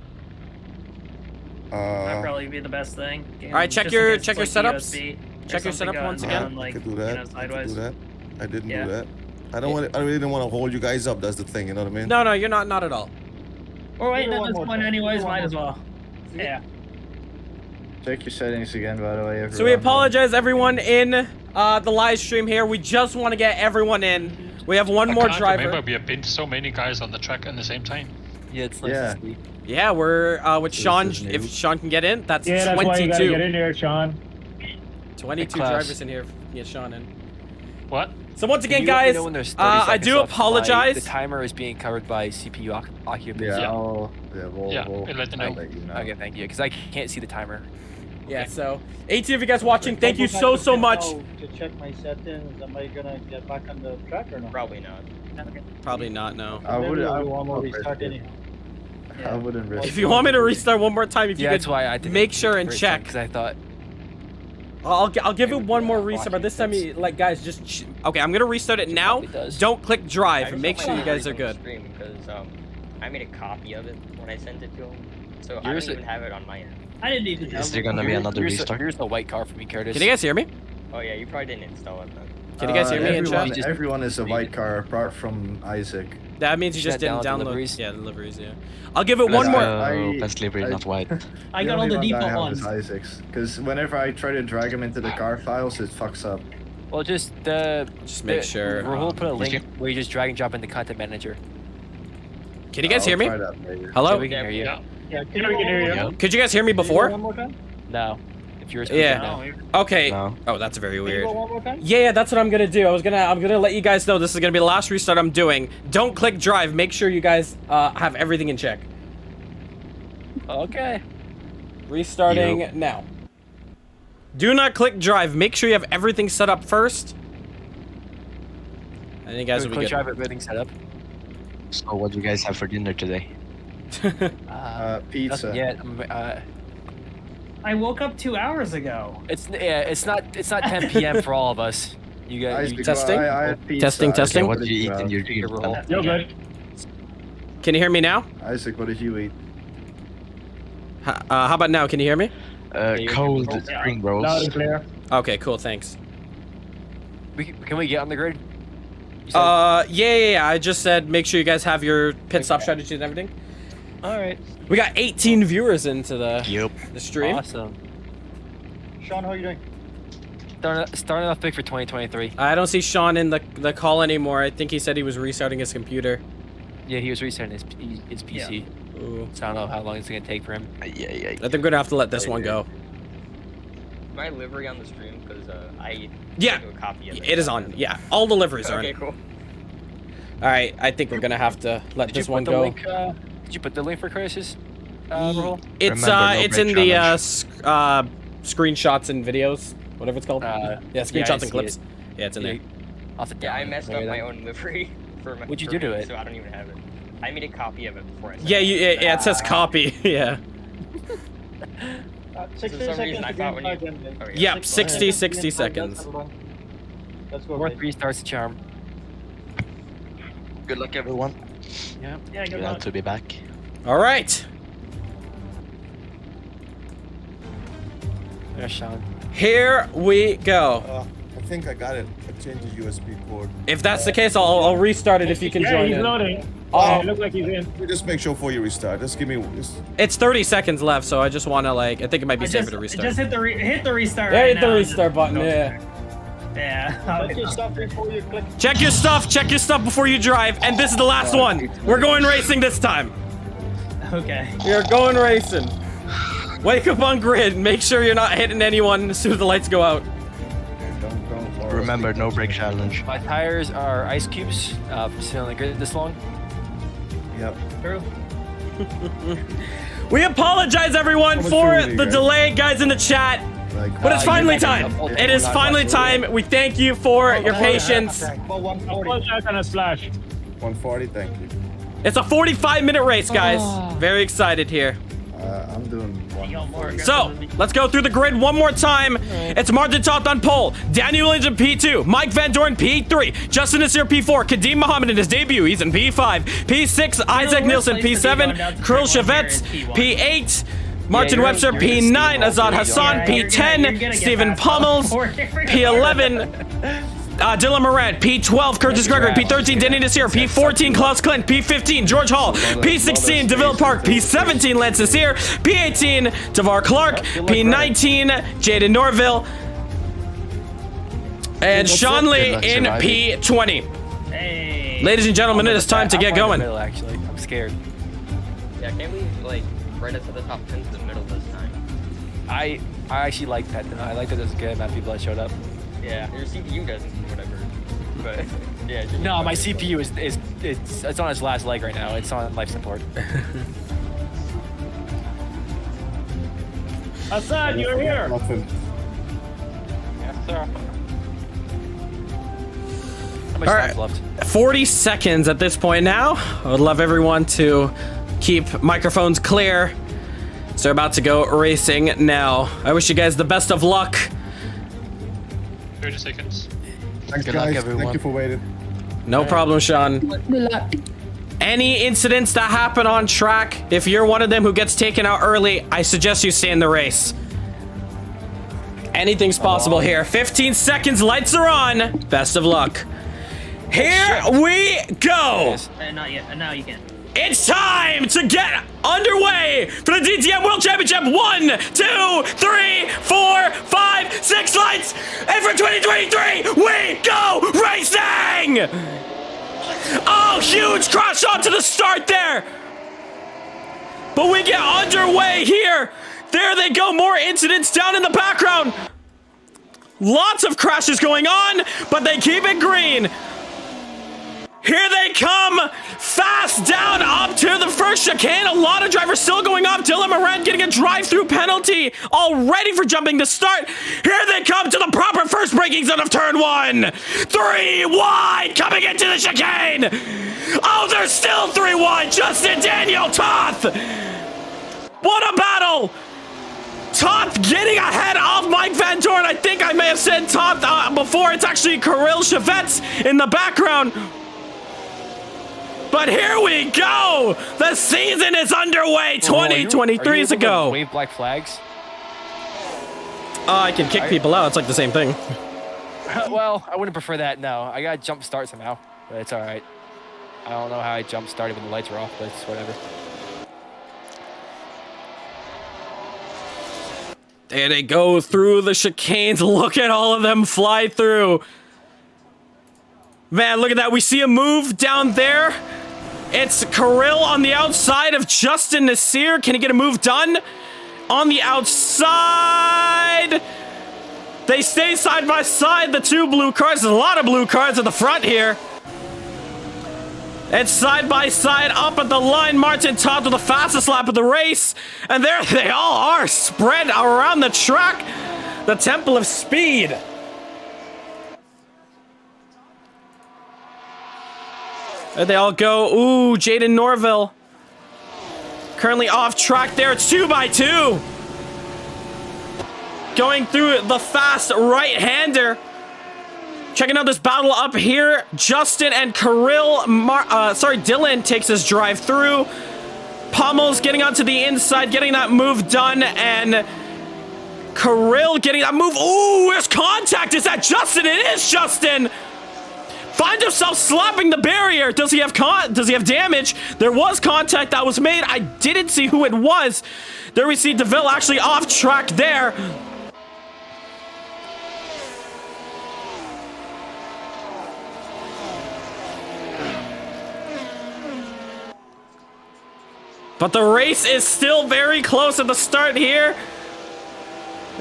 That'd probably be the best thing. All right, check Just in your- case check your it's, like, setups. USB or Check your something setup once going again. down, I like, could do you that. know, I could sideways. do that. I didn't Yeah. do that. I really didn't want to hold you guys up. That's the thing. You know what I mean? No, you're not at all. Or wait, Do it at one this more point time. anyways, Do it one might more as well. Yeah. Check your settings again, by the way, everyone. So we apologize, everyone in the live stream here. We just want to get everyone in. We have one more I can't driver. remember we have been so many guys on the track at the same time. Yeah, it's nice Yeah. to see. Yeah, we're with This Sean. is new. If Sean can get in, that's Yeah, that's why you gotta 22. get in there, Sean. 22 Class. drivers in here. If we can get Sean in. What? So once again, Can you let me guys, know when there's 30 I seconds do left? apologize. The timer is being covered by CPU occupancy. Yeah, Yeah. we'll Yeah, we'll we'll let you know. let you know. Okay, thank you. Because I can't see the timer. Yeah, so 18 of you guys watching, thank you so much. To check my settings, am I gonna get back on the track or not? Probably not. Probably not, no. I Maybe would. we'll I do one more would restart anyhow. I wouldn't risk. If you want me to restart one more time, if you Yeah, that's could why I did make sure and check. Because I thought, I'll give it one more watching restart, but this time, this. you, like, guys, just okay. I'm gonna restart it now. probably does. Don't click I drive. just Make don't sure you like guys are everything good. on stream because I made a copy of it when I sent it to him, so I Yours don't is- even have it on my end. I didn't need to Is there gonna be another here's restart? here's the white car for me, Curtis. Can you guys hear me? Oh yeah, you probably didn't install it then. Can you guys hear me in everyone, chat? Just- everyone is a white car apart from Isaac. That means you Should just I didn't download download. deliveries? Yeah, deliveries. Yeah. I'll give it one Let's more. go. Best livery, I- not white. I got all the only one that I default have ones. is Isaac's, because whenever I try to drag him into the car files, it fucks up. Well, just Just make sure. We'll put a you link can- where you just drag and drop in the content manager. Can you guys I'll hear me? try that later. So Hello? we can hear you. Yeah. Yeah, can we hear you? Yeah. Could you guys hear me Can you go before? one more time? No. If you're a Yeah. speaker, No, Okay. No. Oh, that's very Can you weird. go one more time? Yeah, that's what I'm gonna do. I'm gonna let you guys know this is gonna be the last restart I'm doing. Don't click drive. Make sure you guys have everything in check. Okay. Restarting now. Do not click drive. Make sure you have everything set up first. I think you guys will be Click good. drive everything set up. So what do you guys have for dinner today? Pizza. Nothing yet. I woke up 2 hours ago. It's 10 p.m. for all of us. You guys. Isaac, Testing? I had pizza. Testing, Isaac, testing. Okay, what did you eat in your Take a dream? roll. You're good. Can you hear me now? Isaac, what did you eat? How about now? Can you hear me? Cold Yeah. spring Loud rolls. and clear. Okay, cool. Thanks. Can we get on the grid? You said- Yeah. I just said make sure you guys have your pit stop strategy and everything. all right. We got 18 viewers into the Yep. stream. Awesome. Sean, how are you doing? Starting off big for 2023. I don't see Sean in the call anymore. I think he said he was restarting his computer. Yeah, he was restarting his PC. Ooh. So I don't know how long it's gonna take for him. Yeah. I think we're gonna have to let this one go. my livery on the stream? Because I Yeah, do a copy of it. it is on. Yeah, all deliveries are Okay, on. cool. All right, I think we're gonna have to let Did this you one put the go. link? Did you put the link for Curtis's role? It's Remember, no it's break in the challenge. screenshots and videos, whatever it's called. Yeah, screenshots I and see clips. it. Yeah, it's in there. I'll sit Yeah, down I and messed play up my that. own livery for my. What'd you for do to me, it? So I don't even have it. I made a copy of it before I. Yeah, it says copy. Yeah. 60 For some seconds reason, to I thought when green you. flag and Oh, yeah. Yep, 60 seconds. Let's go. More guys. 3 starts the charm. Good luck, everyone. Yeah. Yeah, good Glad luck. to be back. All right, There's Sean. here we go. I think I got it. I changed the USB port. If that's the case, I'll restart it if you can Yeah, join he's in. loading. Oh. It looks like he's in. Just make sure before you restart. Just give me. Just, It's 30 seconds left, so I just want to like. I think it might be I safer just, to restart. just hit the restart. Yeah, right hit the now. restart button. Yeah. Yeah. Check your stuff before you click. Check your stuff. Check your stuff before you drive. And this is the last one. We're going racing this time. Okay. We are going racing. Wake up on grid. Make sure you're not hitting anyone as soon as the lights go out. don't Remember, no break challenge. My tires are ice cubes. Sitting on the grid this long. Yep. True. We apologize, everyone, How much for food do you the got? delay, guys, in the chat. Like, But it's finally you time. got it. It is finally time. We thank you for your patience. About 140. One shot and a splash. 140. Thank you. It's a 45-minute race, guys. Very excited here. I'm doing one. So, let's go through the grid one more time. It's Martin Toth on pole, Daniel Williams in P2, Mike Van Doren P3, Justin Nasir P4, Kadeem Mohammed in his debut, he's in P5, P6, Isaac Nielsen P7, Krill Chavets P8, Martin you're- Webster you're gonna P9, steamroll Azad through, Hassan yeah. You're P10, gonna Stephen get past Pummels all four. P11, Dylan Moran, P12, Curtis Gregory, P13, Denny Nasir, P14, Klaus Clint, P15, George Hall, P16, DeVille Park, P17, Lance Nasir, P18, Tavar Clark, P19, Jaden Norville, and Sean Lee Good luck in surviving. P20. Hey. Ladies and gentlemen, it is time to get I'm right in the going. middle, actually. I'm scared. Yeah, can't we like right up to the top 10 to the middle this time? I actually like that. I like that there's a good amount of people that showed up. Yeah, your CPU doesn't, whatever. But yeah. it's just No, my fun. CPU is it's on its last leg right now. It's on life support. Assad, you're here. Nothing. Yes, sir. How much All time's right. left? 40 seconds at this point now. I would love everyone to keep microphones clear. So we're about to go racing now. I wish you guys the best of luck. 30 seconds. Thanks, Good luck, guys. everyone. Thank you for waiting. No problem, Sean. Any incidents that happen on track, if you're one of them who gets taken out early, I suggest you stay in the race. Anything's possible here. 15 seconds, lights are on. Best of luck. Here we go. Not yet. Now you can. It's time to get underway for the DTM World Championship. 1, 2, 3, 4, 5, 6 lights. And for 2023, we go racing! Oh, huge crash onto the start there. But we get underway here. There they go, more incidents down in the background. Lots of crashes going on, but they keep it green. Here they come, fast down up to the first chicane. A lot of drivers still going off. Dylan Moran getting a drive-through penalty, all ready for jumping the start. Here they come to the proper first braking zone of turn 1. 3 wide, coming into the chicane. Oh, there's still 3 wide. Justin Daniel Toth. What a battle. Toth getting ahead of Mike Van Doren. I think I may have said Toth before. It's actually Kirill Chavets in the background. But here we go! The season is underway! 2023 is a go! Wave black flags. I can kick people out. It's like the same thing. Well, I wouldn't prefer that. No, I got jump start somehow, but it's all right. I don't know how I jump started when the lights were off, but it's whatever. There they go through the chicanes. Look at all of them fly through. Man, look at that. We see a move down there. It's Kirill on the outside of Justin Nasir. Can he get a move done? On the outside. They stay side by side, the two blue cars. There's a lot of blue cars at the front here. It's side by side up at the line. Martin topped with the fastest lap of the race. And there they all are, spread around the track. The Temple of Speed. There they all go. Ooh, Jaden Norville. Currently off track there. It's 2x2. Going through the fast right-hander. Checking out this battle up here. Justin and Dylan takes his drive through. Pommel's getting onto the inside, getting that move done, and Kirill getting that move. Ooh, there's contact. Is that Justin? It is Justin. Finds himself slapping the barrier. Does he have damage? There was contact that was made. I didn't see who it was. There we see DeVille actually off track there. But the race is still very close at the start here.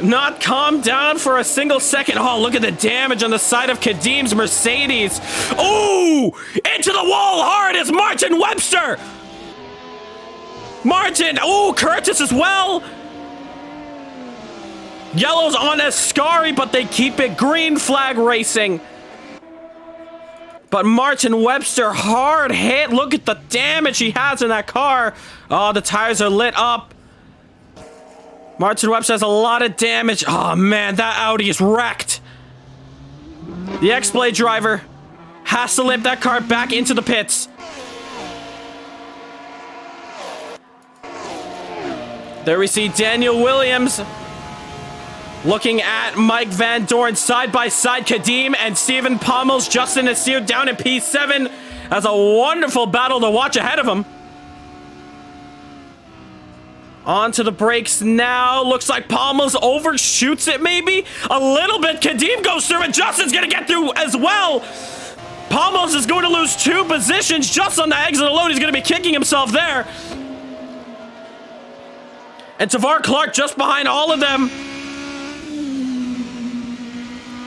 Not calmed down for a single second. Oh, look at the damage on the side of Kadim's Mercedes. Ooh! Into the wall hard is Martin Webster! Martin! Ooh, Curtis as well! Yellow's on Ascari, but they keep it green flag racing. But Martin Webster, hard hit. Look at the damage he has in that car. Oh, the tires are lit up. Martin Webster has a lot of damage. Oh, man, that Audi is wrecked. The X-Blade driver has to limp that car back into the pits. There we see Daniel Williams looking at Mike Van Dorn side by side. Kadim and Stephen Pommels, Justin Nasir down in P7. That's a wonderful battle to watch ahead of him. On to the brakes now. Looks like Pommels overshoots it maybe a little bit. Kadim goes through and Justin's going to get through as well. Pommels is going to lose 2 positions just on the exit alone. He's going to be kicking himself there. And Tavar Clark just behind all of them.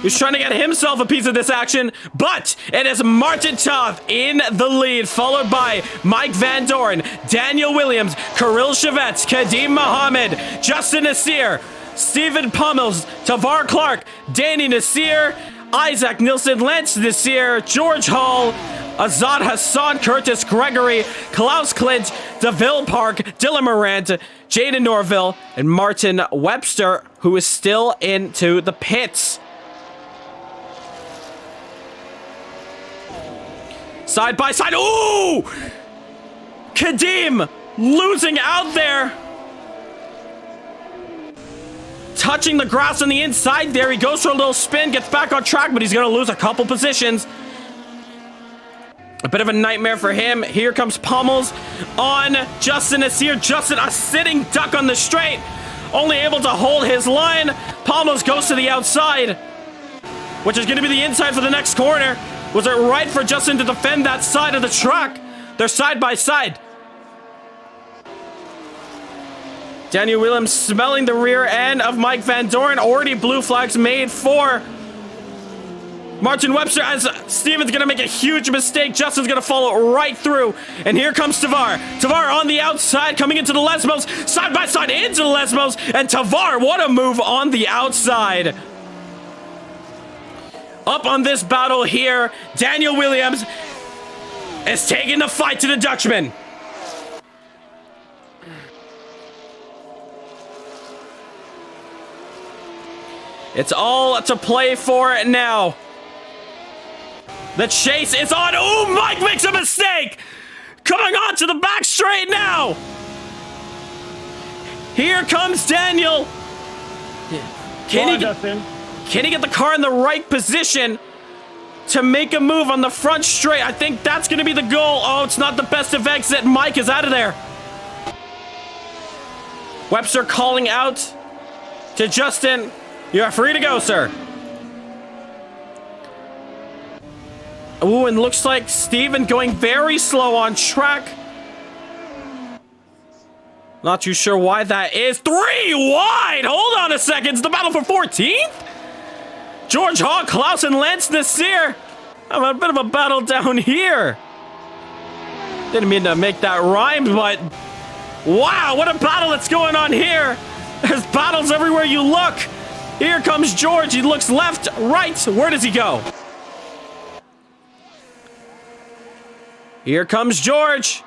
He's trying to get himself a piece of this action, but it is Martin Toth in the lead, followed by Mike Van Dorn, Daniel Williams, Kirill Chavetz, Kadim Mohammed, Justin Nasir, Stephen Pommels, Tavar Clark, Danny Nasir, Isaac Nilsson, Lance Nasir, George Hall, Azad Hassan, Curtis Gregory, Klaus Clint, DeVille Park, Dylan Morant, Jaden Norville, and Martin Webster, who is still into the pits. Side by side. Ooh! Kadim losing out there. Touching the grass on the inside there. He goes for a little spin, gets back on track, but he's going to lose a couple positions. A bit of a nightmare for him. Here comes Pommels on Justin Nasir. Justin, a sitting duck on the straight. Only able to hold his line. Pommels goes to the outside, which is going to be the inside for the next corner. Was it right for Justin to defend that side of the truck? They're side by side. Daniel Williams smelling the rear end of Mike Van Dorn. Already blue flags made for Martin Webster, as Steven's going to make a huge mistake. Justin's going to follow right through. And here comes Tavar. Tavar on the outside, coming into the Lesmos. Side by side into the Lesmos. And Tavar, what a move on the outside. Up on this battle here, Daniel Williams is taking the fight to the Dutchman. It's all to play for now. The chase is on. Ooh, Mike makes a mistake. Coming on to the back straight now. Here comes Daniel. Can he get the car in the right position to make a move on the front straight? I think that's going to be the goal. Oh, it's not the best of exit. Mike is out of there. Webster calling out to Justin. You're free to go, sir. Ooh, and looks like Steven going very slow on track. Not too sure why that is. 3 wide! Hold on a second. It's the battle for 14th? George Hawk, Klaus, and Lance Nasir have a bit of a battle down here. Didn't mean to make that rhyme, but wow, what a battle that's going on here. There's battles everywhere you look. Here comes George. He looks left, right. Where does he go? Here comes George.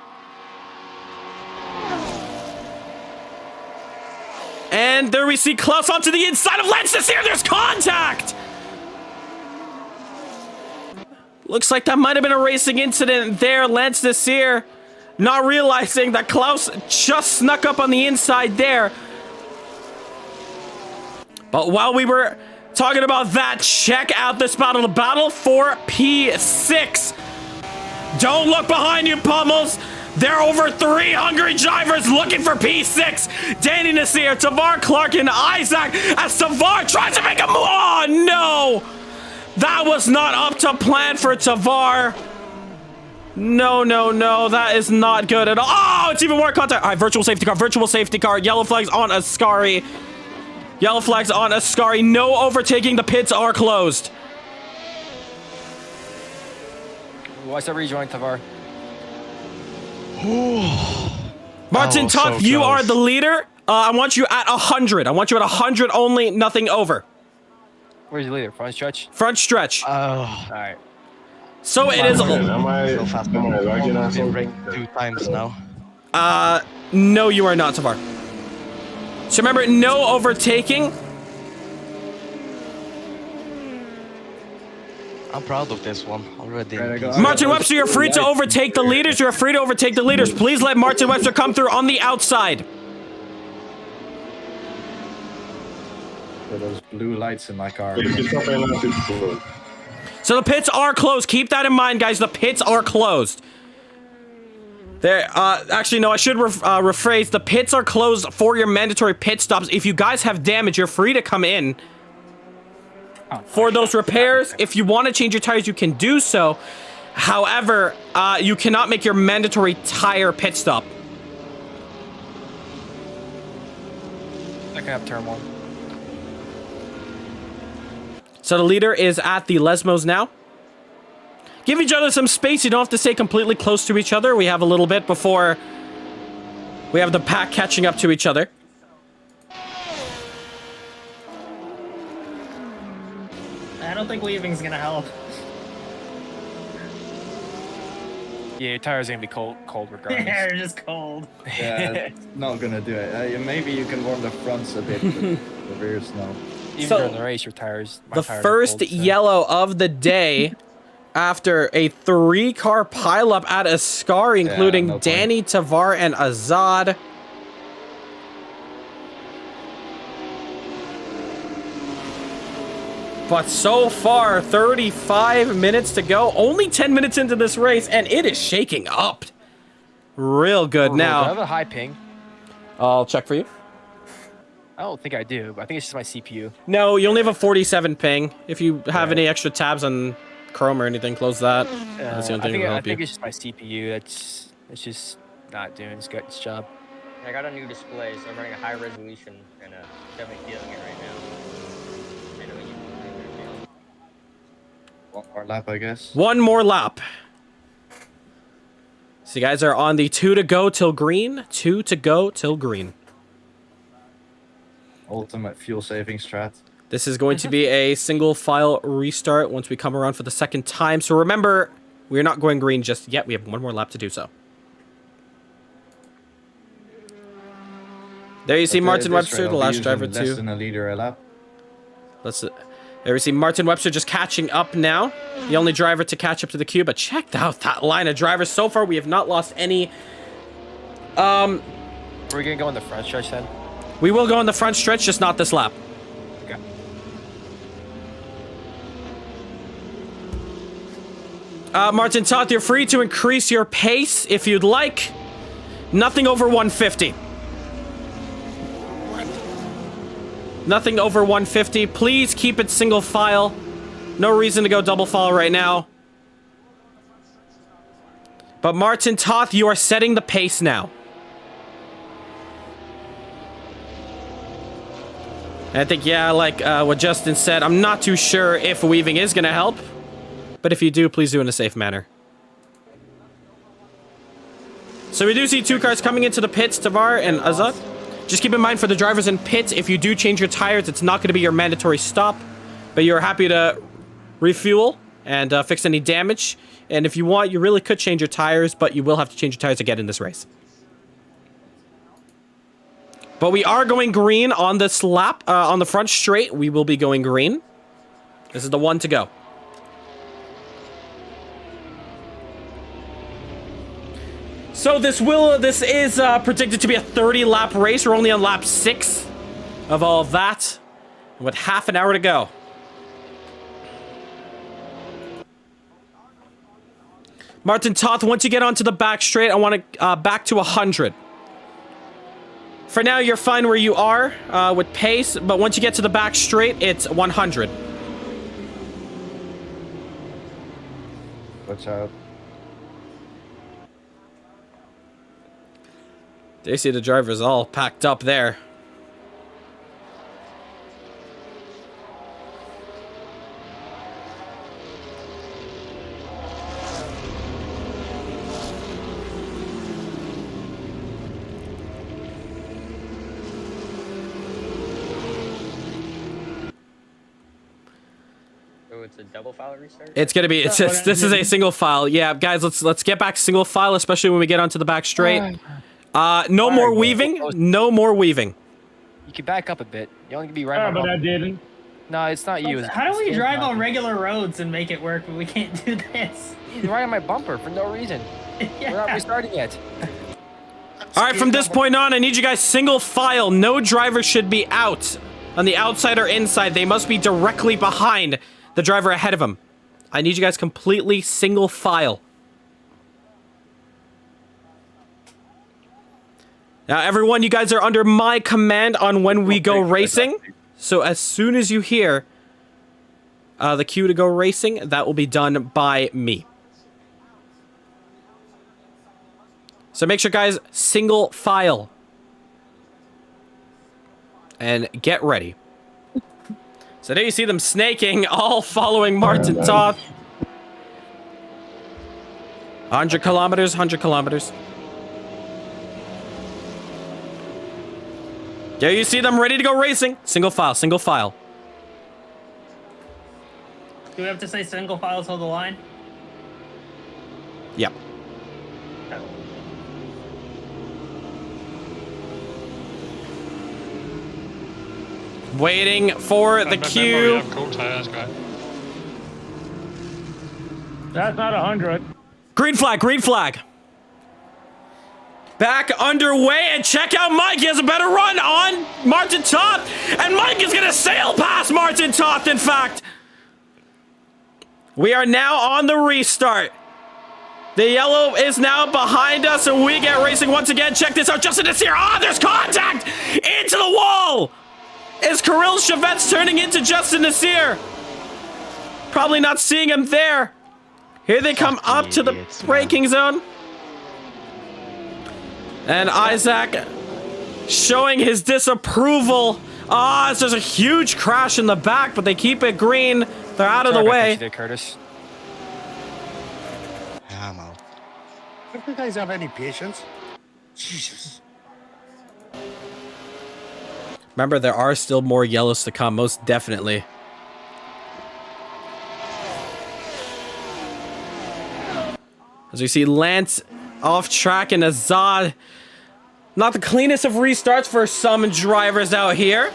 And there we see Klaus onto the inside of Lance Nasir. There's contact. Looks like that might have been a racing incident there. Lance Nasir not realizing that Klaus just snuck up on the inside there. But while we were talking about that, check out this battle. The battle for P6. Don't look behind you, Pummels. There are over 3 hungry drivers looking for P6. Danny Nasir, Tavar, Clark, and Isaac as Tavar tries to make a move. Oh, no. That was not up to plan for Tavar. No, no, no. That is not good at all. Oh, it's even more contact. All right, virtual safety car, virtual safety car. Yellow flags on Ascari. Yellow flags on Ascari. No overtaking. The pits are closed. Watch that rejoin, Tavar. Martin Tuck, so you close. are the leader. I want you at 100. I want you at 100 only, nothing over. Where's the leader? Front stretch? Front stretch. All right. So it is. So fast. Been ring 2 times now. No, you are not, Tavar. So remember, no overtaking. I'm proud of this one already. Martin Webster, you're free to overtake the leaders. You're free to overtake the leaders. Please let Martin Webster come through on the outside. So those blue lights in my car. So the pits are closed. Keep that in mind, guys. The pits are closed. There, actually, no, I should rephrase. The pits are closed for your mandatory pit stops. If you guys have damage, you're free to come in. For those repairs, if you want to change your tires, you can do so. However, you cannot make your mandatory tire pit stop. I can have turn 1. So the leader is at the Lesmos now. Give each other some space. You don't have to stay completely close to each other. We have a little bit before we have the pack catching up to each other. I don't think leaving's gonna help. Yeah, your tires are gonna be cold regardless. Yeah, they're just cold. Yeah, it's not gonna do it. Maybe you can warm the fronts a bit, but the rears no. Even So, during the race, your tires. The first yellow of the day after a 3-car pileup at Ascari, including no point. Danny, Tavar, and Azad. But so far, 35 minutes to go. Only 10 minutes into this race, and it is shaking up real good Do I have now. a high ping? I'll check for you. I don't think I do, but I think it's just my CPU. No, you only have a 47 ping. If you have any extra tabs on Chrome or anything, close that. That's the only thing that will I help think you. it's just my CPU. It's just not doing its job. I got a new display, so I'm running a high resolution and definitely feeling it right now. I know you can. One more lap, I guess. One more lap. So you guys are on the 2 to go till green. 2 to go till green. Ultimate fuel saving strat. This is going to be a single file restart once we come around for the second time. So remember, we're not going green just yet. We have one more lap to do so. There you see Martin Webster, the last driver less too. than a liter a lap. There we see Martin Webster just catching up now. The only driver to catch up to the queue. But check out that line of drivers. So far, we have not lost any. Are we gonna go in the front stretch then? We will go in the front stretch, just not this lap. Okay. Martin Toth, you're free to increase your pace if you'd like. Nothing over 150. Nothing over 150. Please keep it single file. No reason to go double file right now. But Martin Toth, you are setting the pace now. And I think, yeah, like what Justin said, I'm not too sure if weaving is going to help. But if you do, please do it in a safe manner. So we do see 2 cars coming into the pits, Tavar and Azad. Just keep in mind for the drivers in pits, if you do change your tires, it's not going to be your mandatory stop. But you're happy to refuel and fix any damage. And if you want, you really could change your tires, but you will have to change your tires again in this race. But we are going green on this lap. On the front straight, we will be going green. This is the one to go. So this is predicted to be a 30-lap race. We're only on lap 6 of all of that, with half an hour to go. Martin Toth, once you get onto the back straight, I want to back to 100. For now, you're fine where you are with pace, but once you get to the back straight, it's 100. Watch out. They see the drivers all packed up there. So it's a double file restart? It's gonna be. This is a single file. Yeah, guys, let's get back to single file, especially when we get onto the back straight. No more weaving. No more weaving. You can back up a bit. You only can be right. But I didn't. No, it's not you. How do we drive on regular roads and make it work, but we can't do this? He's right on my bumper for no reason. Yeah. We're not restarting yet. All right, from this point on, I need you guys single file. No driver should be out on the outside or inside. They must be directly behind the driver ahead of him. I need you guys completely single file. Now, everyone, you guys are under my command on when we go racing. So as soon as you hear the cue to go racing, that will be done by me. So make sure, guys, single file. And get ready. So there you see them snaking, all following Martin Toth. 100 kilometers, 100 kilometers. There you see them ready to go racing. Single file, single file. Do we have to say single file till the line? Yep. Waiting for the cue. We have cold tires, guys. That's not 100. Green flag, green flag. Back underway, and check out Mike. He has a better run on Martin Toth. And Mike is going to sail past Martin Toth, in fact. We are now on the restart. The yellow is now behind us, and we get racing once again. Check this out. Justin is here. Ah, there's contact into the wall. Is Kirill Chevets turning into Justin Nasir? Probably not seeing him there. Here they come up to the braking zone. And Isaac showing his disapproval. Ah, there's a huge crash in the back, but they keep it green. They're out of the way. There, Curtis. Yeah, I'm out. If you guys have any patience, Jesus. Remember, there are still more yellows to come, most definitely. As we see Lance off track and Azad. Not the cleanest of restarts for some drivers out here.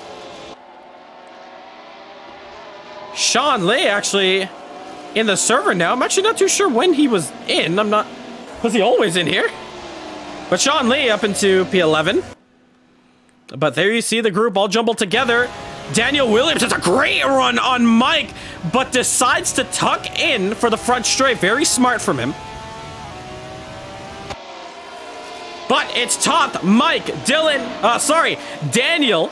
Sean Lee actually in the server now. I'm actually not too sure when he was in. Was he always in here? But Sean Lee up into P11. But there you see the group all jumbled together. Daniel Williams has a great run on Mike, but decides to tuck in for the front straight. Very smart from him. But it's Toth, Mike, Dylan, Daniel,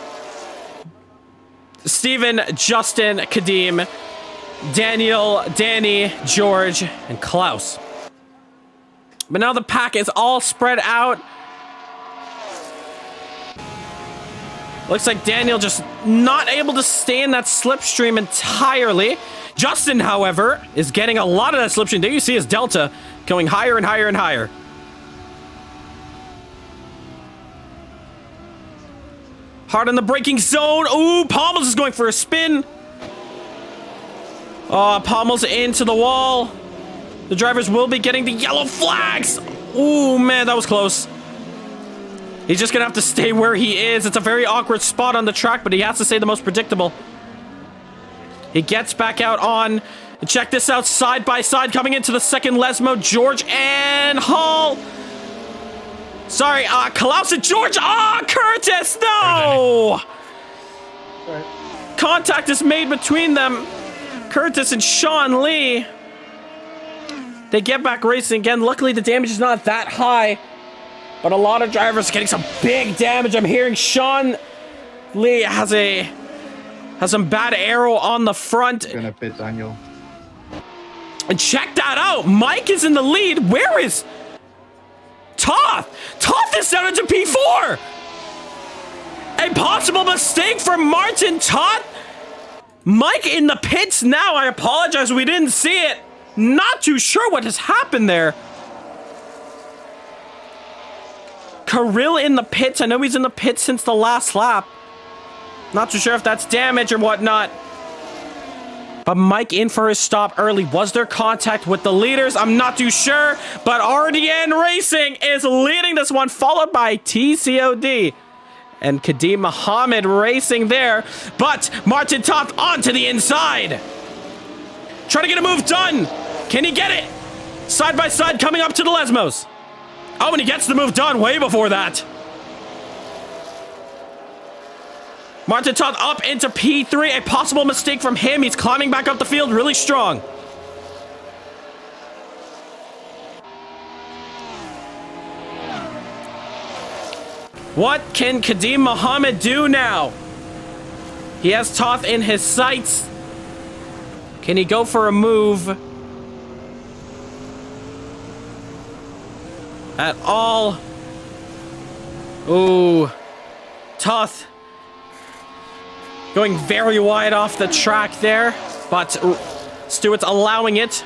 Steven, Justin, Kadeem, Daniel, Danny, George, and Klaus. But now the pack is all spread out. Looks like Daniel just not able to stay in that slipstream entirely. Justin, however, is getting a lot of that slipstream. There you see his delta going higher and higher and higher. Hard on the braking zone. Ooh, Pommels is going for a spin. Oh, Pommels into the wall. The drivers will be getting the yellow flags. Ooh, man, that was close. He's just gonna have to stay where he is. It's a very awkward spot on the track, but he has to stay the most predictable. He gets back out on. And check this out, side by side, coming into the second Lesmo, George and Hall. Sorry, Klaus and George. Curtis, no! Sorry. Contact is made between them. Curtis and Sean Lee. They get back racing again. Luckily, the damage is not that high. But a lot of drivers are getting some big damage. I'm hearing Sean Lee has some bad aero on the front. Gonna pit Daniel. And check that out. Mike is in the lead. Where is Toth? Toth is down into P4. A possible mistake for Martin Toth. Mike in the pits now. I apologize. We didn't see it. Not too sure what has happened there. Kirill in the pits. I know he's in the pits since the last lap. Not too sure if that's damage or whatnot. But Mike in for his stop early. Was there contact with the leaders? I'm not too sure. But RDN Racing is leading this one, followed by TCOD. And Kadeem Muhammad racing there. But Martin Toth onto the inside. Trying to get a move done. Can he get it? Side by side coming up to the Lesmos. Oh, and he gets the move done way before that. Martin Toth up into P3. A possible mistake from him. He's climbing back up the field really strong. What can Kadeem Muhammad do now? He has Toth in his sights. Can he go for a move at all? Ooh. Toth going very wide off the track there, but Stewart's allowing it.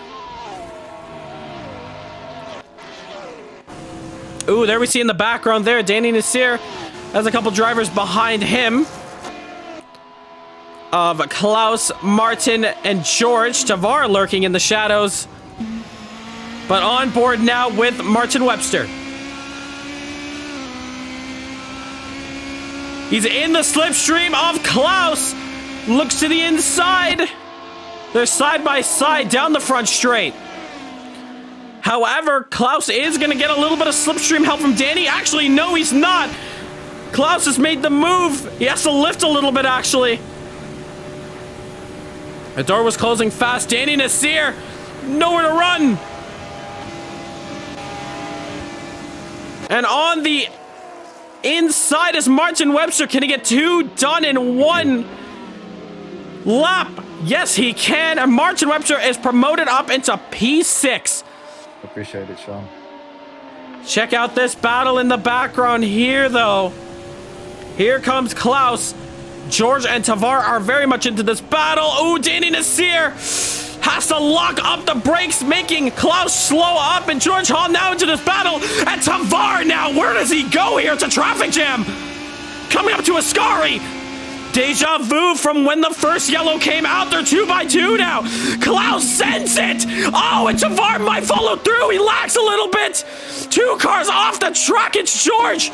Ooh, there we see in the background there, Danny Nasir has a couple drivers behind him. Of Klaus, Martin, and George. Tavar lurking in the shadows. But on board now with Martin Webster. He's in the slipstream of Klaus. Looks to the inside. They're side by side down the front straight. However, Klaus is going to get a little bit of slipstream help from Danny. Actually, no, he's not. Klaus has made the move. He has to lift a little bit, actually. The door was closing fast. Danny Nasir, nowhere to run. And on the inside is Martin Webster. Can he get two done in one lap? Yes, he can. And Martin Webster is promoted up into P6. Appreciate it, Sean. Check out this battle in the background here, though. Here comes Klaus. George and Tavar are very much into this battle. Ooh, Danny Nasir has to lock up the brakes, making Klaus slow up. And George Hall now into this battle. And Tavar now, where does he go here? It's a traffic jam. Coming up to Ascari. Deja vu from when the first yellow came out. They're 2x2 now. Klaus sends it. Oh, and Tavar might follow through. He lacks a little bit. Two cars off the track. It's George.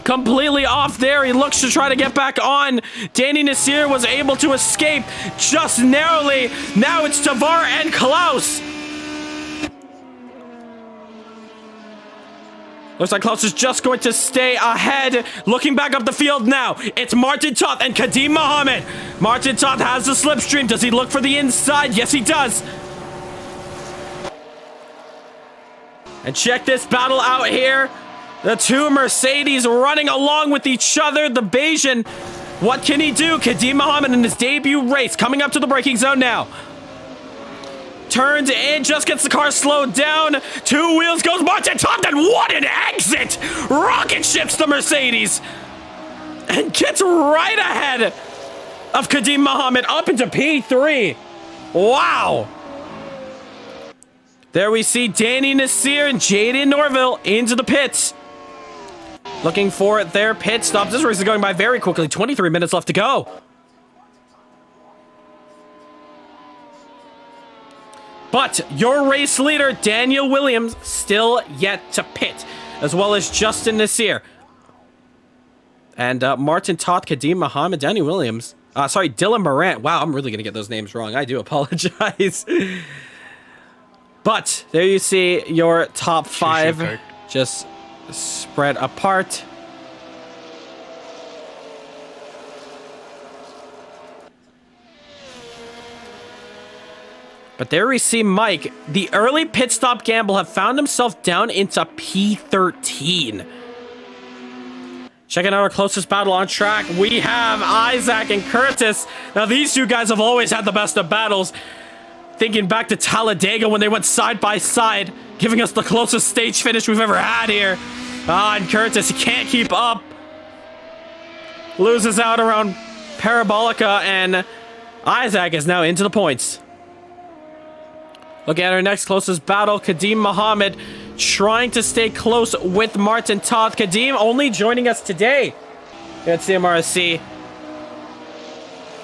Completely off there. He looks to try to get back on. Danny Nasir was able to escape just narrowly. Now it's Tavar and Klaus. Looks like Klaus is just going to stay ahead. Looking back up the field now. It's Martin Toth and Kadeem Muhammad. Martin Toth has the slipstream. Does he look for the inside? Yes, he does. And check this battle out here. The two Mercedes running along with each other. The Bayesian, what can he do? Kadeem Muhammad in his debut race, coming up to the braking zone now. Turns in, just gets the car slowed down. Two wheels goes Martin Toth, and what an exit! Rocket ships the Mercedes. and gets right ahead of Kadim Mohammed up into P3. Wow. There we see Danny Nasir and Jaden Norville into the pits. Looking for their pit stops. This race is going by very quickly. 23 minutes left to go. But your race leader, Daniel Williams, still yet to pit, as well as Justin Nasir. And Martin Toth, Kadim Mohammed, Daniel Williams. Sorry, Dylan Morant. Wow, I'm really going to get those names wrong. I do apologize. But there you see your top 5 just spread apart. But there we see Mike. The early pit stop gamble have found himself down into P13. Checking out our closest battle on track, we have Isaac and Curtis. Now, these two guys have always had the best of battles. Thinking back to Talladega when they went side by side, giving us the closest stage finish we've ever had here. And Curtis, he can't keep up. Loses out around Parabolica, and Isaac is now into the points. Look at our next closest battle, Kadim Mohammed trying to stay close with Martin Toth. Kadim only joining us today at CMRSC.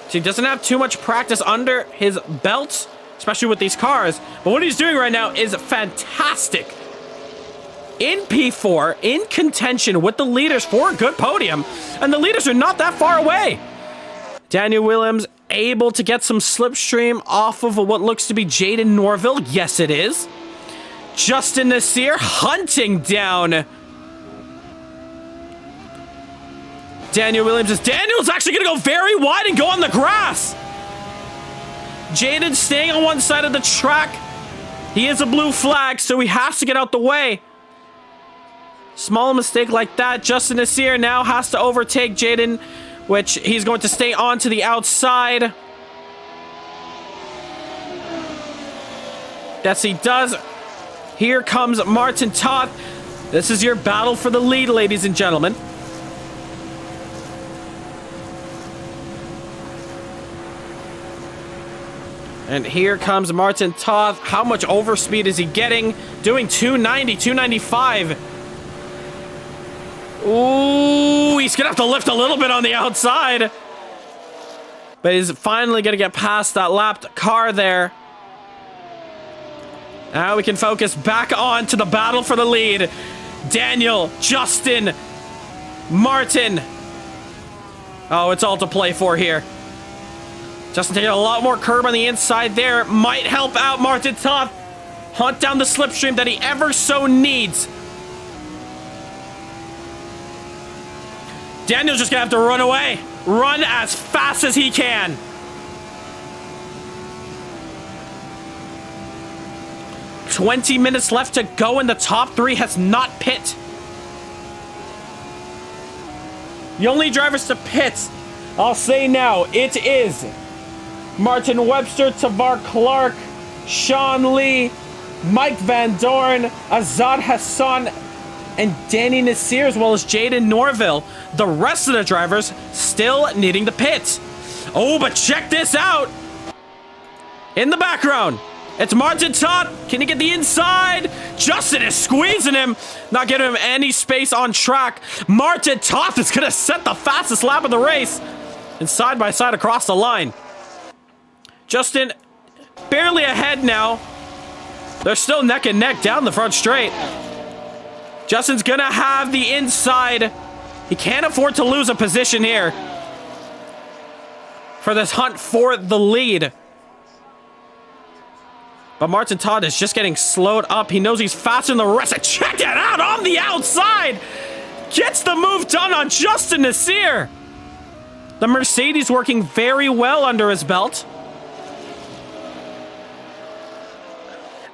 So he doesn't have too much practice under his belt, especially with these cars. But what he's doing right now is fantastic. In P4, in contention with the leaders for a good podium. And the leaders are not that far away. Daniel Williams able to get some slipstream off of what looks to be Jaden Norville. Yes, it is. Justin Nasir hunting down Daniel Williams. Daniel's actually going to go very wide and go on the grass. Jaden staying on one side of the track. He is a blue flag, so he has to get out the way. Small mistake like that. Justin Nasir now has to overtake Jaden, which he's going to stay on to the outside. Yes, he does. Here comes Martin Toth. This is your battle for the lead, ladies and gentlemen. And here comes Martin Toth. How much overspeed is he getting? Doing 290, 295. Ooh, he's gonna have to lift a little bit on the outside. But he's finally gonna get past that lapped car there. Now we can focus back on to the battle for the lead. Daniel, Justin, Martin. Oh, it's all to play for here. Justin taking a lot more curb on the inside there. Might help out Martin Toth. Hunt down the slipstream that he ever so needs. Daniel's just gonna have to run away. Run as fast as he can. "20 minutes left to go, and the top 3 has not pit. The only drivers to pit, I'll say now, it is Martin Webster, Tavar Clark, Sean Lee, Mike Van Dorn, Azad Hassan, and Danny Nasir, as well as Jaden Norville. The rest of the drivers still needing to pit. Oh, but check this out. In the background, it's Martin Toth. Can he get the inside? Justin is squeezing him, not giving him any space on track. Martin Toth is going to set the fastest lap of the race, and side by side across the line. Justin barely ahead now. They're still neck and neck down the front straight. Justin's going to have the inside. He can't afford to lose a position here for this hunt for the lead. But Martin Toth is just getting slowed up. He knows he's faster than the rest. And check it out on the outside. Gets the move done on Justin Nasir. The Mercedes working very well under his belt.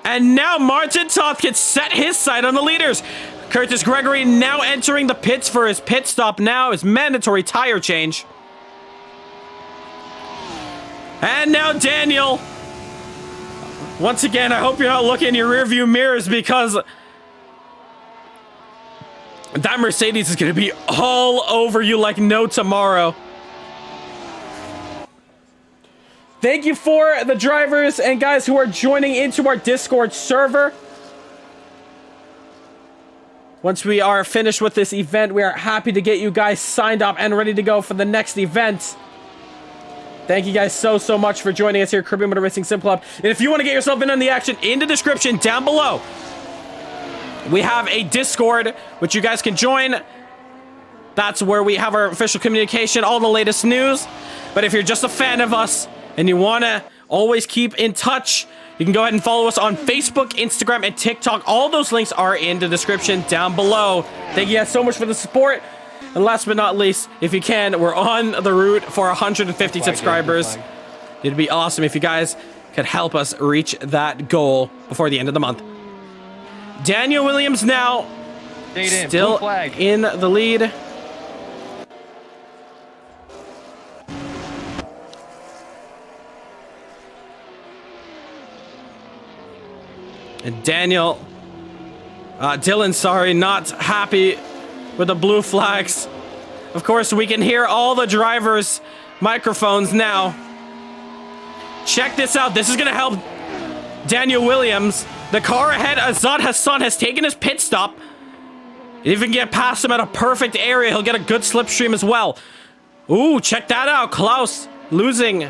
And now Martin Toth can set his sight on the leaders. Curtis Gregory now entering the pits for his pit stop now, his mandatory tire change. And now Daniel. Once again, I hope you're not looking in your rearview mirrors, because That Mercedes is going to be all over you like no tomorrow. Thank you for the drivers and guys who are joining into our Discord server. Once we are finished with this event, we are happy to get you guys signed up and ready to go for the next event. Thank you guys so much for joining us here at Caribbean Motor Racing Sim Club. And if you want to get yourself in on the action, in the description down below, we have a Discord, which you guys can join. That's where we have our official communication, all the latest news. But if you're just a fan of us and you want to always keep in touch, you can go ahead and follow us on Facebook, Instagram, and TikTok. All those links are in the description down below. Thank you guys so much for the support. And last but not least, if you can, we're on the route for 150 subscribers. It'd be awesome if you guys could help us reach that goal before the end of the month. Daniel Williams now still in the lead. And Dylan, sorry, not happy with the blue flags. Of course, we can hear all the drivers' microphones now. Check this out. This is going to help Daniel Williams. The car ahead, Azad Hassan, has taken his pit stop. If he can get past him at a perfect area, he'll get a good slipstream as well. Ooh, check that out. Klaus losing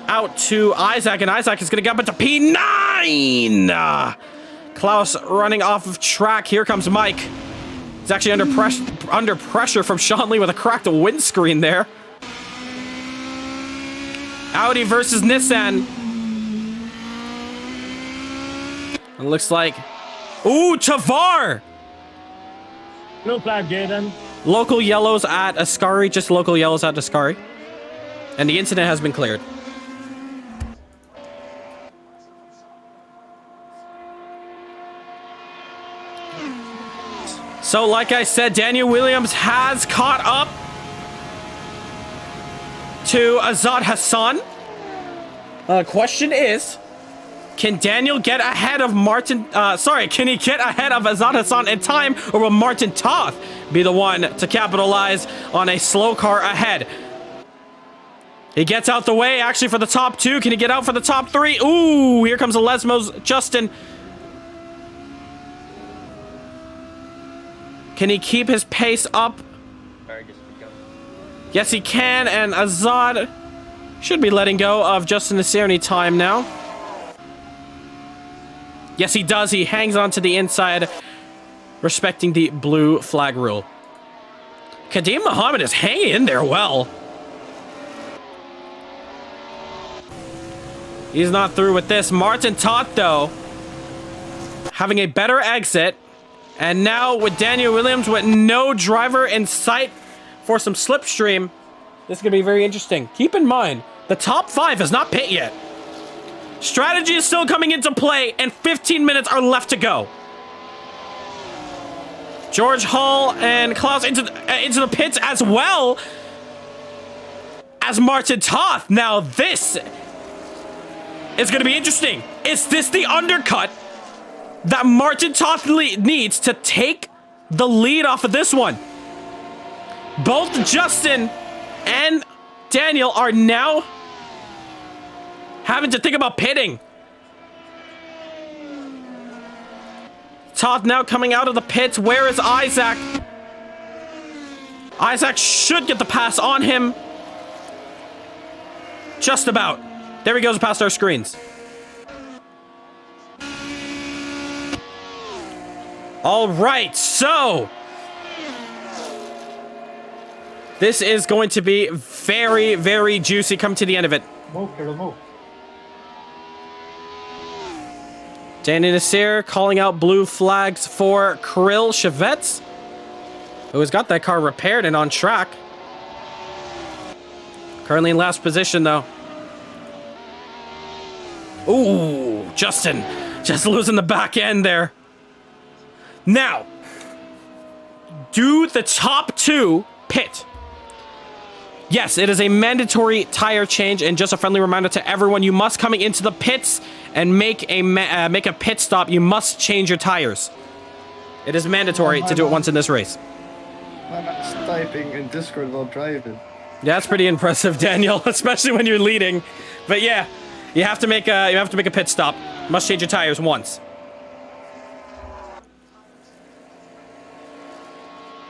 out to Isaac, and Isaac is going to get up into P9. Klaus running off of track. Here comes Mike. He's actually under pressure from Sean Lee with a cracked windscreen there. Audi versus Nissan. It looks like... Ooh, Chavar! Blue flag, Jaden. Local yellows at Ascari. Just local yellows at Ascari. And the incident has been cleared. So, like I said, Daniel Williams has caught up to Azad Hassan. Question is, can Daniel get ahead of can he get ahead of Azad Hassan in time, or will Martin Toth be the one to capitalize on a slow car ahead? He gets out the way, actually, for the top two. Can he get out for the top three? Ooh, here comes Lesmo's Justin. Can he keep his pace up? Yes, he can, and Azad should be letting go of Justin Nasir any time now. Yes, he does. He hangs on to the inside, respecting the blue flag rule. Kadeem Muhammad is hanging in there well. He's not through with this. Martin Toth, though, having a better exit. And now with Daniel Williams with no driver in sight for some slipstream, this is going to be very interesting. Keep in mind, the top 5 is not pit yet. Strategy is still coming into play, and 15 minutes are left to go. George Hall and Klaus into the pits as well as Martin Toth. Now this is going to be interesting. Is this the undercut that Martin Toth needs to take the lead off of this one? Both Justin and Daniel are now having to think about pitting. Toth now coming out of the pits. Where is Isaac? Isaac should get the pass on him. Just about. There he goes past our screens. All right, so this is going to be very, very juicy. Come to the end of it. Move. Danny Nasir calling out blue flags for Kirill Chevets, who has got that car repaired and on track. Currently in last position, though. Ooh, Justin just losing the back end there. Now, do the top 2 pit? Yes, it is a mandatory tire change, and just a friendly reminder to everyone, you must coming into the pits and make a pit stop. You must change your tires. It is mandatory to do it once in this race. My man's typing in Discord while driving. Yeah, that's pretty impressive, Daniel, especially when you're leading. But yeah, you have to make a pit stop. Must change your tires once.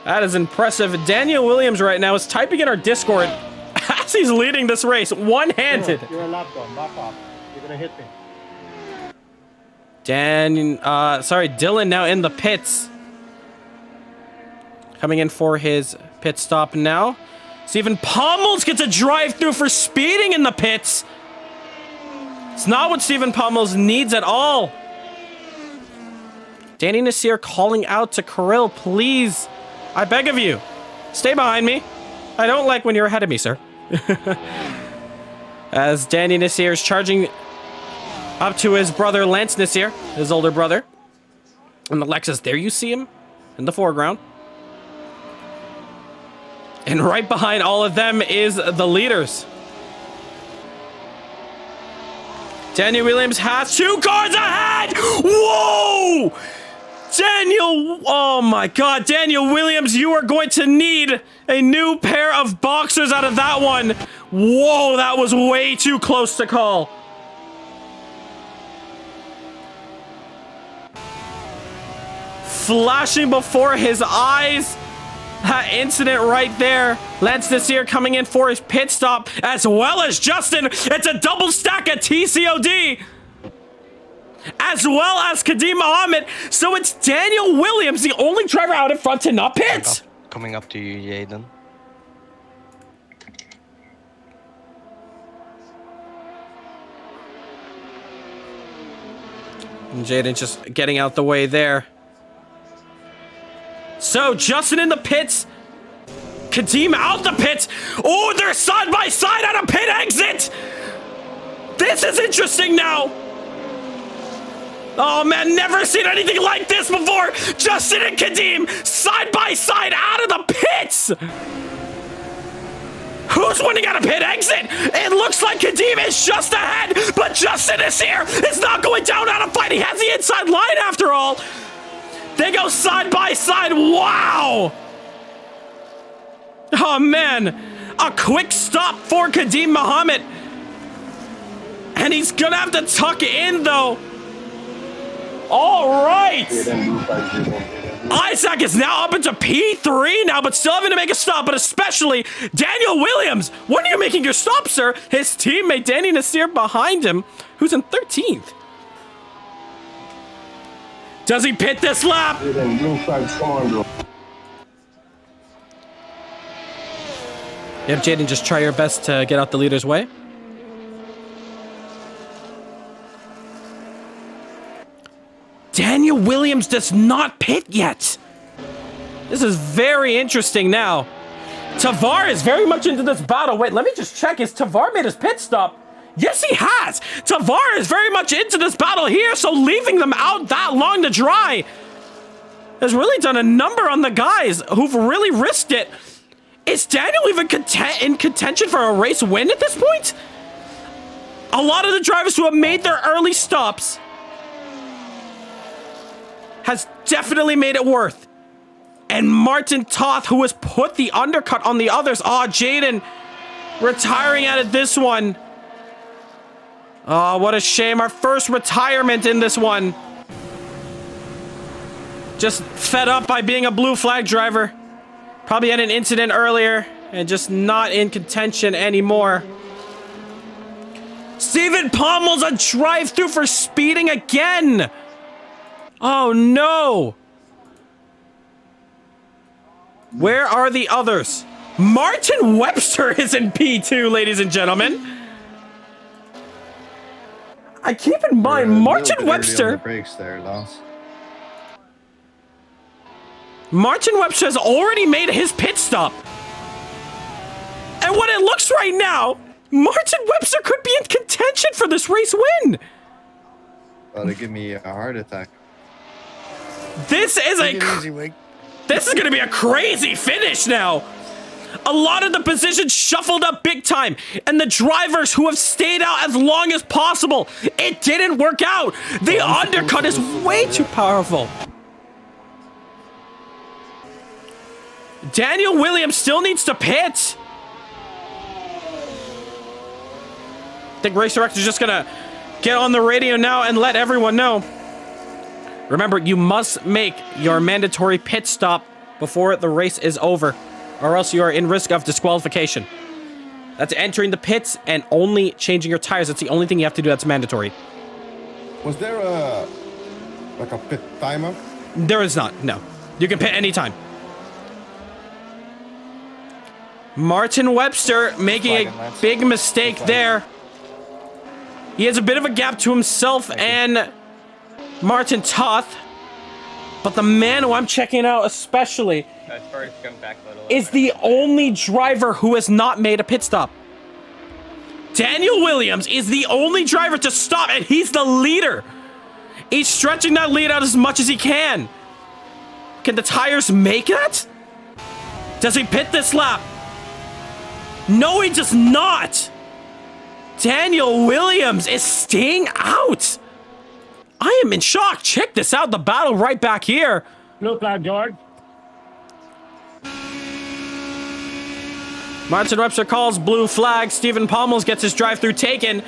That is impressive. Daniel Williams right now is typing in our Discord as he's leading this race, one-handed. You're a lap down. Back off. You're gonna hit me. Dylan now in the pits. Coming in for his pit stop now. Stephen Pommels gets a drive-through for speeding in the pits. It's not what Stephen Pommels needs at all. Danny Nasir calling out to Kirill, please, I beg of you, stay behind me. I don't like when you're ahead of me, sir. As Danny Nasir is charging up to his brother Lance Nasir, his older brother. And the Lexus, there you see him in the foreground. And right behind all of them is the leaders. Daniel Williams has 2 cars ahead! Whoa! Daniel, oh my God, Daniel Williams, you are going to need a new pair of boxers out of that one. Whoa, that was way too close to call. Flashing before his eyes. That incident right there. Lance Nasir coming in for his pit stop, as well as Justin. It's a double stack at TCOD. As well as Kadeem Mohammed. So it's Daniel Williams, the only driver out in front to not pit. Coming up to you, Jaden. And Jaden just getting out the way there. So Justin in the pits. Kadeem out the pits. Oh, they're side by side at a pit exit. This is interesting now. Oh man, never seen anything like this before. Justin and Kadeem side by side out of the pits. Who's winning at a pit exit? It looks like Kadeem is just ahead, but Justin is here. It's not going down on a fight. He has the inside line after all. They go side by side. Wow. Oh, man. A quick stop for Kadeem Mohammed. And he's going to have to tuck in, though. All right. Isaac is now up into P3 now, but still having to make a stop, but especially Daniel Williams. When are you making your stop, sir? His teammate, Danny Nasir, behind him, who's in 13th. Does he pit this lap? Yep, Jaden, just try your best to get out the leader's way. Daniel Williams does not pit yet. This is very interesting now. Tavar is very much into this battle. Wait, let me just check. Has Tavar made his pit stop? Yes, he has. Tavar is very much into this battle here, so leaving them out that long to dry has really done a number on the guys who've really risked it. Is Daniel even in contention for a race win at this point? A lot of the drivers who have made their early stops has definitely made it worth. And Martin Toth, who has put the undercut on the others. Oh, Jaden retiring out of this one. Oh, what a shame. Our first retirement in this one. Just fed up by being a blue flag driver. Probably had an incident earlier and just not in contention anymore. Stephen Pommel's a drive-through for speeding again. Oh, no. Where are the others? Martin Webster is in P2, ladies and gentlemen. I keep in mind, Martin Webster. Brakes there, Lance. Martin Webster has already made his pit stop. And what it looks right now, Martin Webster could be in contention for this race win. Well, they give me a heart attack. This is this is going to be a crazy finish now. A lot of the positions shuffled up big time, and the drivers who have stayed out as long as possible, it didn't work out. The undercut is way too powerful. Daniel Williams still needs to pit. I think Race Director's just gonna get on the radio now and let everyone know. Remember, you must make your mandatory pit stop before the race is over, or else you are in risk of disqualification. That's entering the pits and only changing your tires. That's the only thing you have to do that's mandatory. Was there a pit timer? There is not, no. You can pit anytime. Martin Webster making a big mistake there. He has a bit of a gap to himself and Martin Toth. But the man who I'm checking out especially is the only driver who has not made a pit stop. Daniel Williams is the only driver to stop, and he's the leader. He's stretching that lead out as much as he can. Can the tires make that? Does he pit this lap? No, he does not. Daniel Williams is staying out. I am in shock. Check this out. The battle right back here. Blue flag, George. Martin Webster calls blue flag. Stephen Pommels gets his drive-through taken.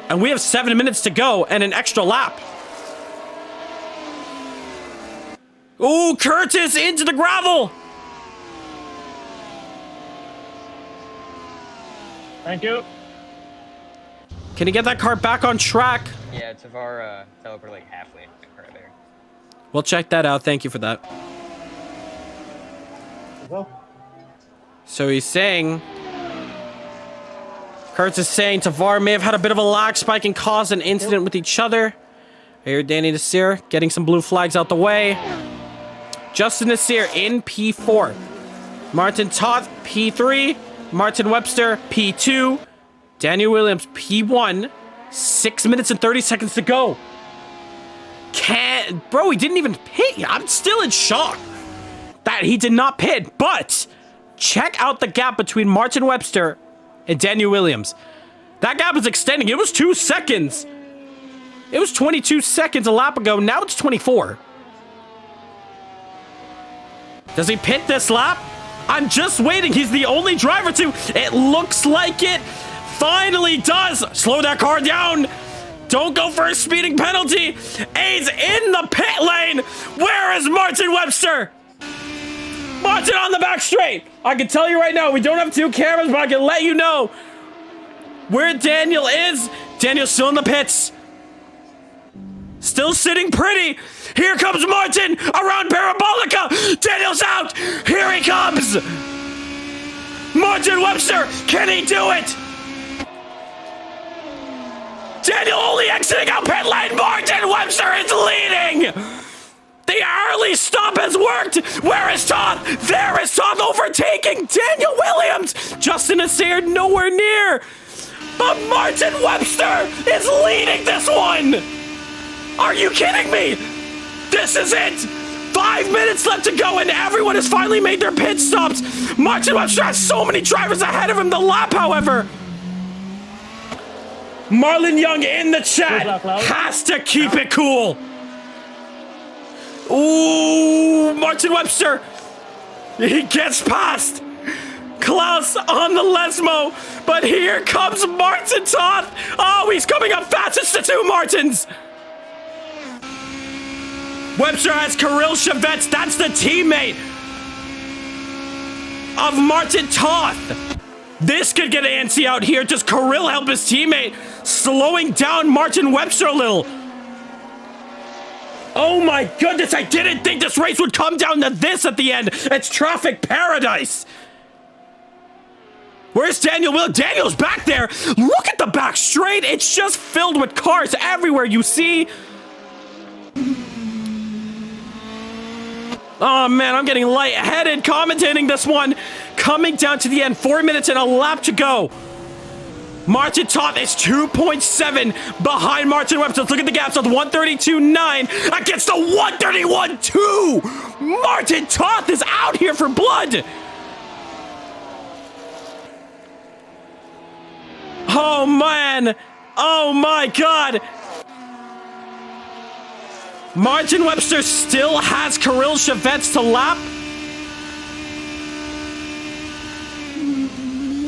And we have 7 minutes to go and an extra lap. Ooh, Curtis into the gravel. Thank you. Can he get that car back on track? Yeah, Tavar teleported like halfway right there. We'll check that out. Thank you for that. So he's saying... Kurtz is saying Tavar may have had a bit of a lag spike and caused an incident with each other. I hear Danny Nasir getting some blue flags out the way. Justin Nasir in P4. Martin Toth, P3. Martin Webster, P2. Daniel Williams, P1. 6 minutes and 30 seconds to go. Bro, he didn't even pit. I'm still in shock that he did not pit. But check out the gap between Martin Webster and Daniel Williams. That gap is extending. It was 2 seconds. It was 22 seconds a lap ago. Now it's 24. Does he pit this lap? I'm just waiting. He's the only driver to. It looks like it finally does. Slow that car down. Don't go for a speeding penalty. A's in the pit lane. Where is Martin Webster? Martin on the back straight. I can tell you right now, we don't have 2 cameras, but I can let you know where Daniel is. Daniel's still in the pits. Still sitting pretty. Here comes Martin around Parabolica. Daniel's out. Here he comes. Martin Webster. Can he do it? Daniel only exiting out pit lane. Martin Webster is leading. The early stop has worked. Where is Todd? There is Todd overtaking Daniel Williams. Justin Nasir nowhere near. But Martin Webster is leading this one. Are you kidding me? This is it. 5 minutes left to go and everyone has finally made their pit stops. Martin Webster has so many drivers ahead of him. The lap, however. Marlon Young in the chat has to keep it cool. Ooh, Martin Webster. He gets past Klaus on the Lesmo. But here comes Martin Toth. Oh, he's coming up fastest to 2 Martins. Webster has Kirill Chevets. That's the teammate of Martin Toth. This could get antsy out here. Does Kirill help his teammate? Slowing down Martin Webster a little. Oh my goodness, I didn't think this race would come down to this at the end. It's traffic paradise. Where's Daniel? Daniel's back there. Look at the back straight. It's just filled with cars everywhere you see. Oh man, I'm getting lightheaded commentating this one. Coming down to the end, 4 minutes and a lap to go. Martin Toth is 2.7 behind Martin Webster. Let's look at the gaps with 132.9 against the 131.2. Martin Toth is out here for blood. Oh man. Oh my God. Martin Webster still has Kirill Chevets to lap.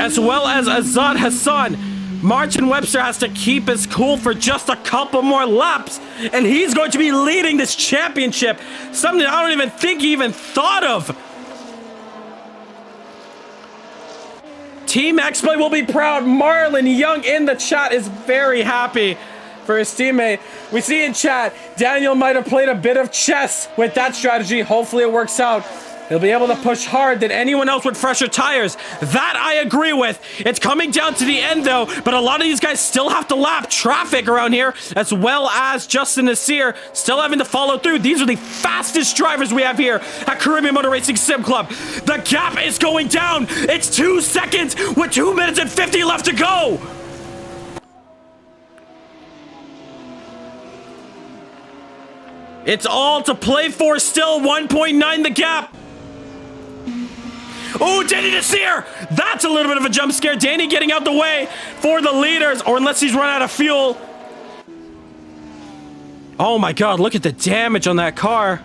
as well as Azad Hassan. Martin Webster has to keep his cool for just a couple more laps, and he's going to be leading this championship. Something I don't even think he even thought of. Team Exploit will be proud. Marlon Young in the chat is very happy for his teammate. We see in chat, Daniel might have played a bit of chess with that strategy. Hopefully it works out. He'll be able to push hard than anyone else with fresher tires. That I agree with. It's coming down to the end though, but a lot of these guys still have to lap traffic around here, as well as Justin Nasir still having to follow through. These are the fastest drivers we have here at Caribbean Motor Racing Sim Club. The gap is going down. It's 2 seconds with 2 minutes and 50 left to go. It's all to play for still. 1.9 the gap. Oh, Danny Nasir! That's a little bit of a jump scare. Danny getting out the way for the leaders, or unless he's run out of fuel. Oh my God, look at the damage on that car.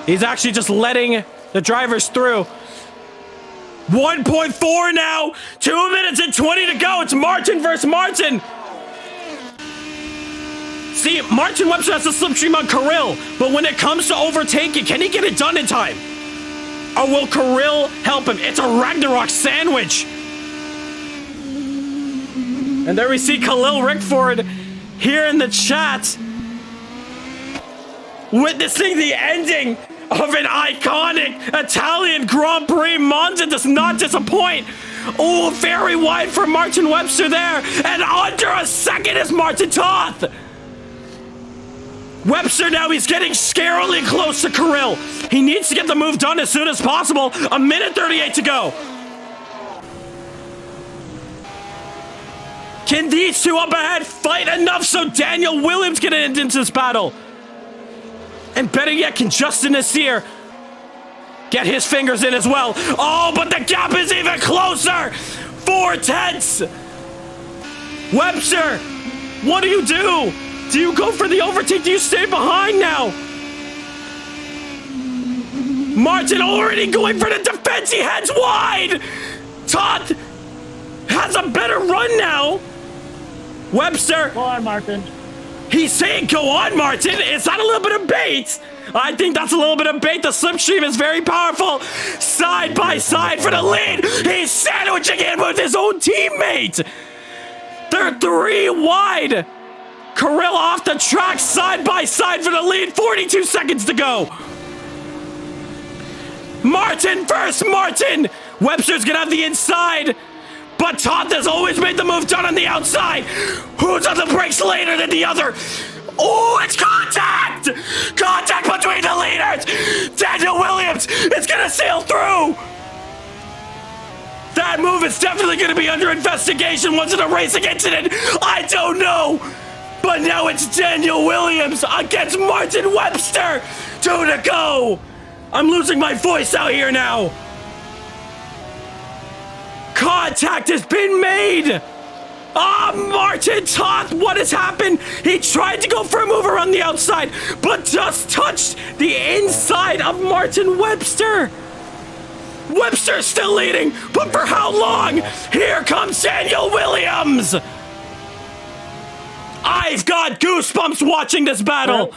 He's actually just letting the drivers through. 1.4 now. 2 minutes and 20 to go. It's Martin versus Martin. See, Martin Webster has a slipstream on Kirill, but when it comes to overtaking, can he get it done in time? Or will Kirill help him? It's a Ragnarok sandwich. And there we see Khalil Rickford here in the chat, witnessing the ending of an iconic Italian Grand Prix. Monza does not disappoint. Oh, very wide for Martin Webster there. And under a second is Martin Toth. Webster now, he's getting scarily close to Kirill. He needs to get the move done as soon as possible. 1:38 to go. Can these two up ahead fight enough so Daniel Williams can end into this battle? And better yet, can Justin Nasir get his fingers in as well? Oh, but the gap is even closer. 4/10. Webster, what do you do? Do you go for the overtake? Do you stay behind now? Martin already going for the defense. He heads wide. Todd has a better run now. Webster. Go on, Martin. He's saying, go on, Martin. Is that a little bit of bait? I think that's a little bit of bait. The slipstream is very powerful. Side by side for the lead. He's sandwiching in with his own teammate. They're 3 wide. Kirill off the track, side by side for the lead. 42 seconds to go. Martin versus Martin. Webster's gonna have the inside, but Todd has always made the move done on the outside. Who's on the brakes later than the other? Oh, it's contact! Contact between the leaders! Daniel Williams is gonna sail through! That move is definitely gonna be under investigation. Was it a racing incident? I don't know! But now it's Daniel Williams against Martin Webster. 2 to go. I'm losing my voice out here now. Contact has been made. Martin Toth, what has happened? He tried to go for a move around the outside, but just touched the inside of Martin Webster. Webster's still leading, but for how long? Here comes Daniel Williams. I've got goosebumps watching this battle.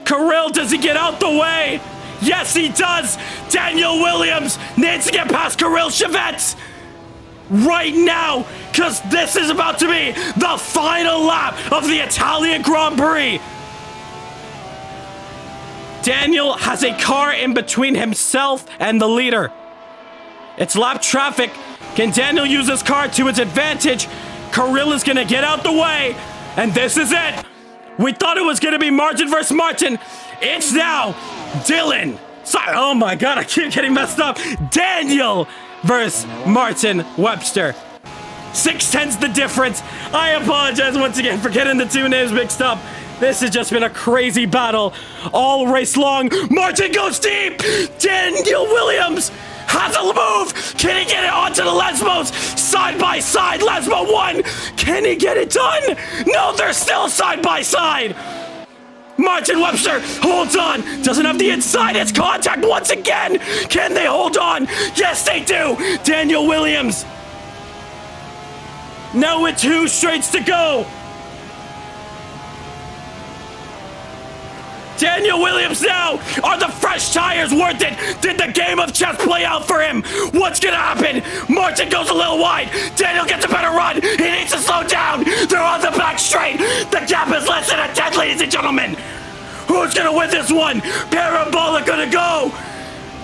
Kirill, does he get out the way? Yes, he does. Daniel Williams needs to get past Kirill Chevette right now, because this is about to be the final lap of the Italian Grand Prix. Daniel has a car in between himself and the leader. It's lap traffic. Can Daniel use his car to his advantage? Kirill is gonna get out the way, and this is it. We thought it was gonna be Martin versus Martin. It's now Dylan. Sorry, oh my God, I keep getting messed up. Daniel versus Martin Webster. 6/10's the difference. I apologize once again for getting the two names mixed up. This has just been a crazy battle all race long. Martin goes deep. Daniel Williams has a move. Can he get it onto the Lesbos? Side by side, Lesbo 1. Can he get it done? No, they're still side by side. Martin Webster holds on. Doesn't have the inside. It's contact once again. Can they hold on? Yes, they do. Daniel Williams. Now with 2 straights to go. Daniel Williams now. Are the fresh tires worth it? Did the game of chess play out for him? What's gonna happen? Martin goes a little wide. Daniel gets a better run. He needs to slow down. They're on the back straight. The gap is less than a 10, ladies and gentlemen. Who's gonna win this one? Parabola gonna go.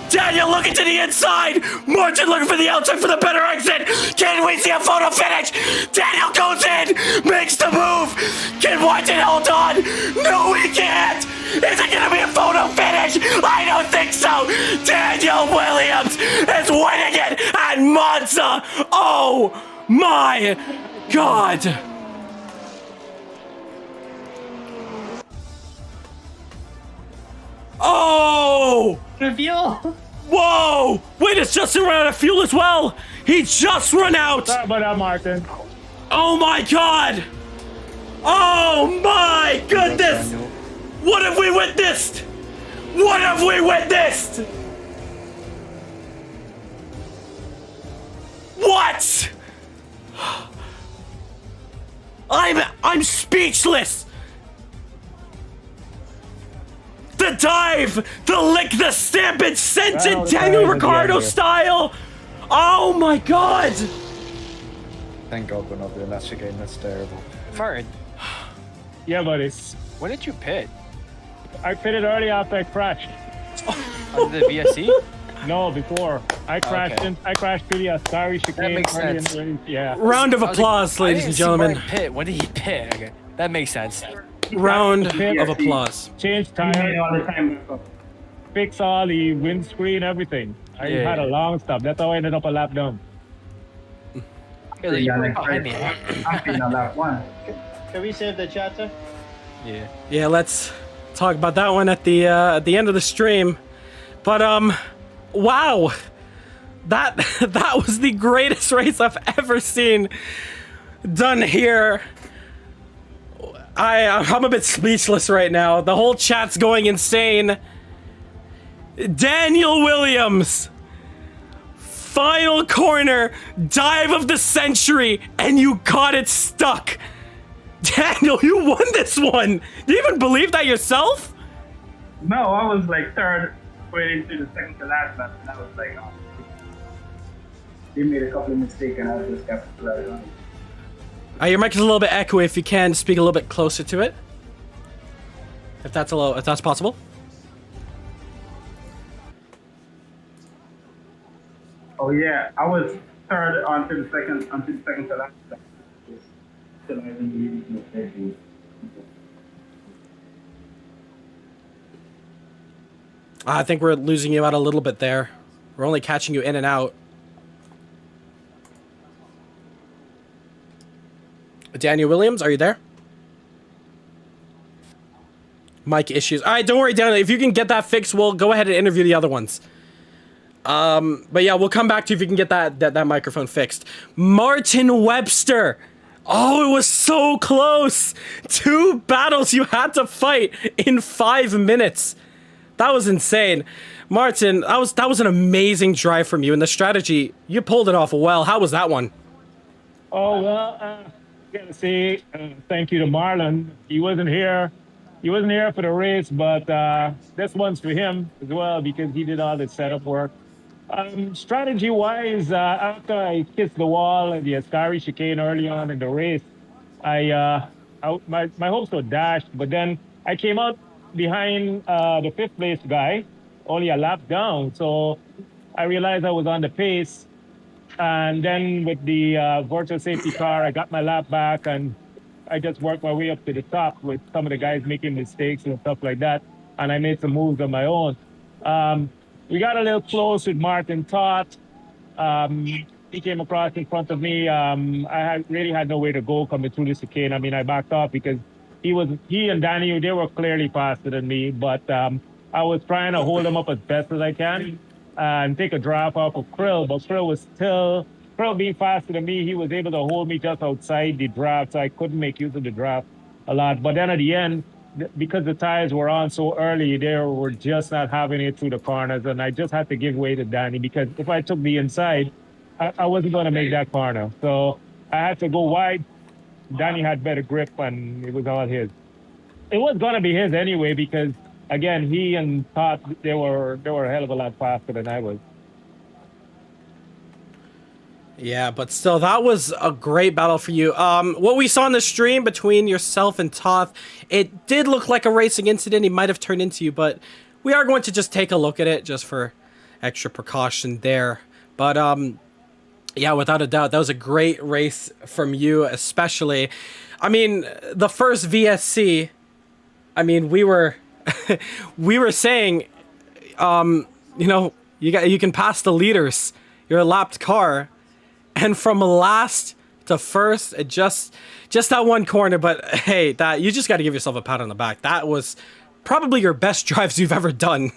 Daniel looking to the inside. Martin looking for the outside for the better exit. Can we see a photo finish? Daniel goes in, makes the move. Can Martin hold on? No, he can't. Is it gonna be a photo finish? I don't think so. Daniel Williams is winning it at Monza. Oh my God. Oh! Reveal. Whoa! Wait, it's Justin run out of fuel as well. He just run out. Sorry about that, Martin. Oh my God! Oh my goodness! What have we witnessed? What have we witnessed? What? I'm speechless. The dive, the lick, the stamp, and sent it Daniel Ricciardo style. Oh my God! Thank God we're not doing that chicane. That's terrible. Martin, Yeah, buddy. when did you pit? I pitted early after I crashed. Under the VSC? No, before. I crashed Okay. in. I crashed through the Ascari chicane. makes early sense. yeah. Round of I was applause, like, I ladies and didn't see gentlemen. Martin pit. When did he pit? Okay, that makes sense. Round of applause. Changed tires. Fix all the windscreen, everything. I Yeah. had a long stop. That's how I ended up a lap down. Yeah, you were behind me. Can we save the chatter? Yeah. Yeah, let's talk about that one at the end of the stream. But wow, that was the greatest race I've ever seen done here. I'm a bit speechless right now. The whole chat's going insane. Daniel Williams, final corner, dive of the century, and you got it stuck. Daniel, you won this one. Do you even believe that yourself? No, I was like third going into the second to last lap, and I was like, oh, they made a couple of mistakes, and I just kept right on. Your mic is a little bit echoey. If you can speak a little bit closer to it, if that's possible. Oh yeah, I was third onto the second to last lap. Still having the mistakes. I think we're losing you out a little bit there. We're only catching you in and out. Daniel Williams, are you there? Mic issues. All right, don't worry, Daniel. If you can get that fixed, we'll go ahead and interview the other ones. But yeah, we'll come back to you if you can get that microphone fixed. Martin Webster. Oh, it was so close. 2 battles you had to fight in 5 minutes. That was insane. Martin, that was an amazing drive from you, and the strategy, you pulled it off well. How was that one? Oh well, gotta say thank you to Marlon. He wasn't here for the race, but this one's for him as well because he did all the setup work. Strategy wise, after I kissed the wall at the Ascari chicane early on in the race, my hopes were dashed, but then I came out behind the 5th place guy, only a lap down, so I realized I was on the pace. And then with the virtual safety car, I got my lap back and I just worked my way up to the top with some of the guys making mistakes and stuff like that. And I made some moves on my own. We got a little close with Martin Todt. He came across in front of me. I really had nowhere to go coming through the chicane. I mean, I backed off because he and Danny, they were clearly faster than me, but I was trying to hold them up as best as I can and take a draft off of Krill, but Krill being faster than me, he was able to hold me just outside the draft, so I couldn't make use of the draft a lot. But then at the end, because the tires were on so early, they were just not having it through the corners, and I just had to give way to Danny because if I took the inside, I wasn't going to make that corner. So I had to go wide. Danny had better grip, and it was all his. It was going to be his anyway because, again, he and Todd, they were a hell of a lot faster than I was. Yeah, but still, that was a great battle for you. What we saw in the stream between yourself and Toth, it did look like a racing incident. He might have turned into you, but we are going to just take a look at it just for extra precaution there. But yeah, without a doubt, that was a great race from you, especially. I mean, the first VSC, I mean, we were we were saying, you know, you can pass the leaders. You're a lapped car. And from last to first, just that one corner. But hey, that you just got to give yourself a pat on the back. That was probably your best drives you've ever done.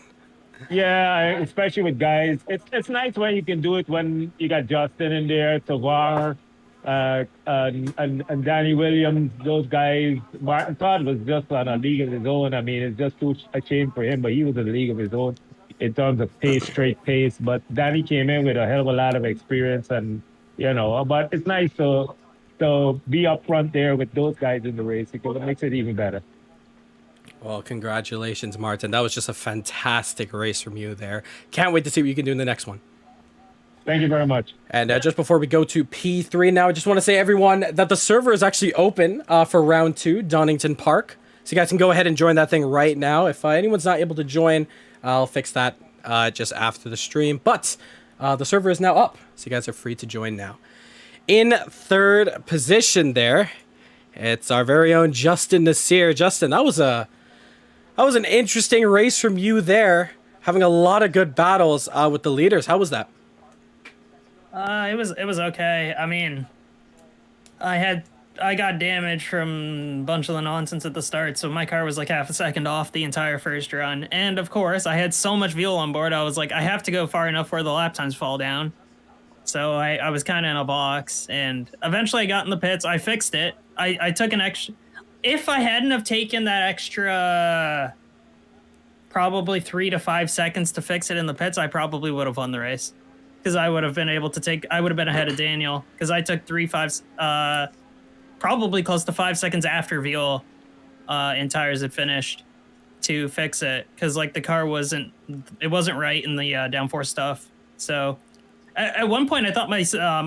Yeah, especially with guys. It's nice when you can do it when you got Justin in there, Tavar, and Danny Williams. Those guys. Martin Todd was just on a league of his own. I mean, it's just a shame for him, but he was in a league of his own in terms of pace, straight pace. But Danny came in with a hell of a lot of experience and. You know, but it's nice to be up front there with those guys in the race because it makes it even better. Well, congratulations, Martin. That was just a fantastic race from you there. Can't wait to see what you can do in the next one. Thank you very much. And just before we go to P3 now, I just want to say, everyone, that the server is actually open for round 2, Donington Park. So you guys can go ahead and join that thing right now. If anyone's not able to join, I'll fix that just after the stream. But the server is now up, so you guys are free to join now. In third position there, it's our very own Justin Nasir. Justin, that was an interesting race from you there, having a lot of good battles with the leaders. How was that? It was okay. I mean, I got damaged from a bunch of the nonsense at the start, so my car was like half a second off the entire first run. And of course, I had so much fuel on board, I was like, I have to go far enough where the lap times fall down. So I was kind of in a box, and eventually I got in the pits. I fixed it. I took an extra... If I hadn't have taken that extra probably 3 to 5 seconds to fix it in the pits, I probably would have won the race. Because I would have been able to take... I would have been ahead of Daniel. Because I took 3-5... probably close to 5 seconds after Viol and tires had finished to fix it because like the car wasn't right in the downforce stuff. So at one point I thought my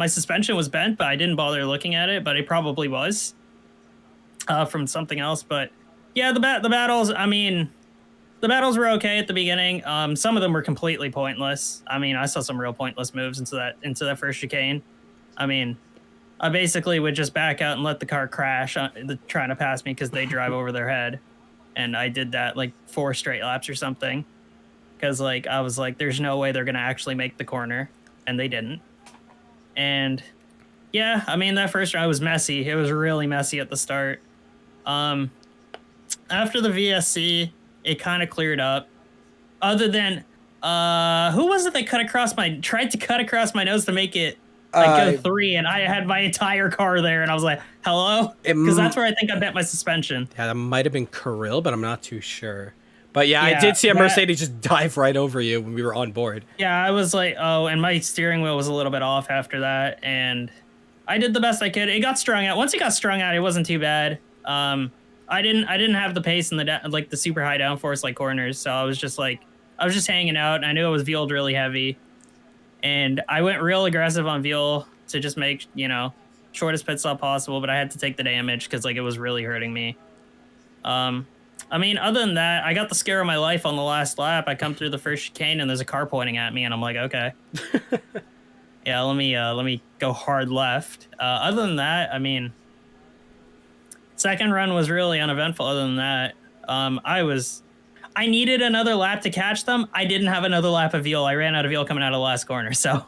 suspension was bent, but I didn't bother looking at it, but it probably was from something else. But yeah, the battles, I mean, the battles were okay at the beginning. Some of them were completely pointless. I mean, I saw some real pointless moves into that first chicane. I mean, I basically would just back out and let the car crash trying to pass me because they drive over their head. And I did that like 4 straight laps or something. Because like I was like, there's no way they're going to actually make the corner. And they didn't. And yeah, I mean, that first round was messy. It was really messy at the start. After the VSC, it kind of cleared up. Other than, who was it that tried to cut across my nose to make it go 3, and I had my entire car there, and I was like, hello? Because that's where I think I bent my suspension. Yeah, that might have been Kirill, but I'm not too sure. But yeah, I did see a Mercedes just dive right over you when we were on board. Yeah, I was like, oh, and my steering wheel was a little bit off after that, and I did the best I could. It got strung out. Once it got strung out, it wasn't too bad. I didn't have the pace in the super high downforce like corners, so I was just hanging out, and I knew it was veiled really heavy. And I went real aggressive on Viol to just make, shortest pit stop possible, but I had to take the damage because, like, it was really hurting me. I mean, other than that, I got the scare of my life on the last lap. I come through the first chicane, and there's a car pointing at me, and I'm like, okay. Yeah, let me go hard left. Other than that, I mean, second run was really uneventful. Other than that, I needed another lap to catch them. I didn't have another lap of Viol. I ran out of Viol coming out of the last corner, so...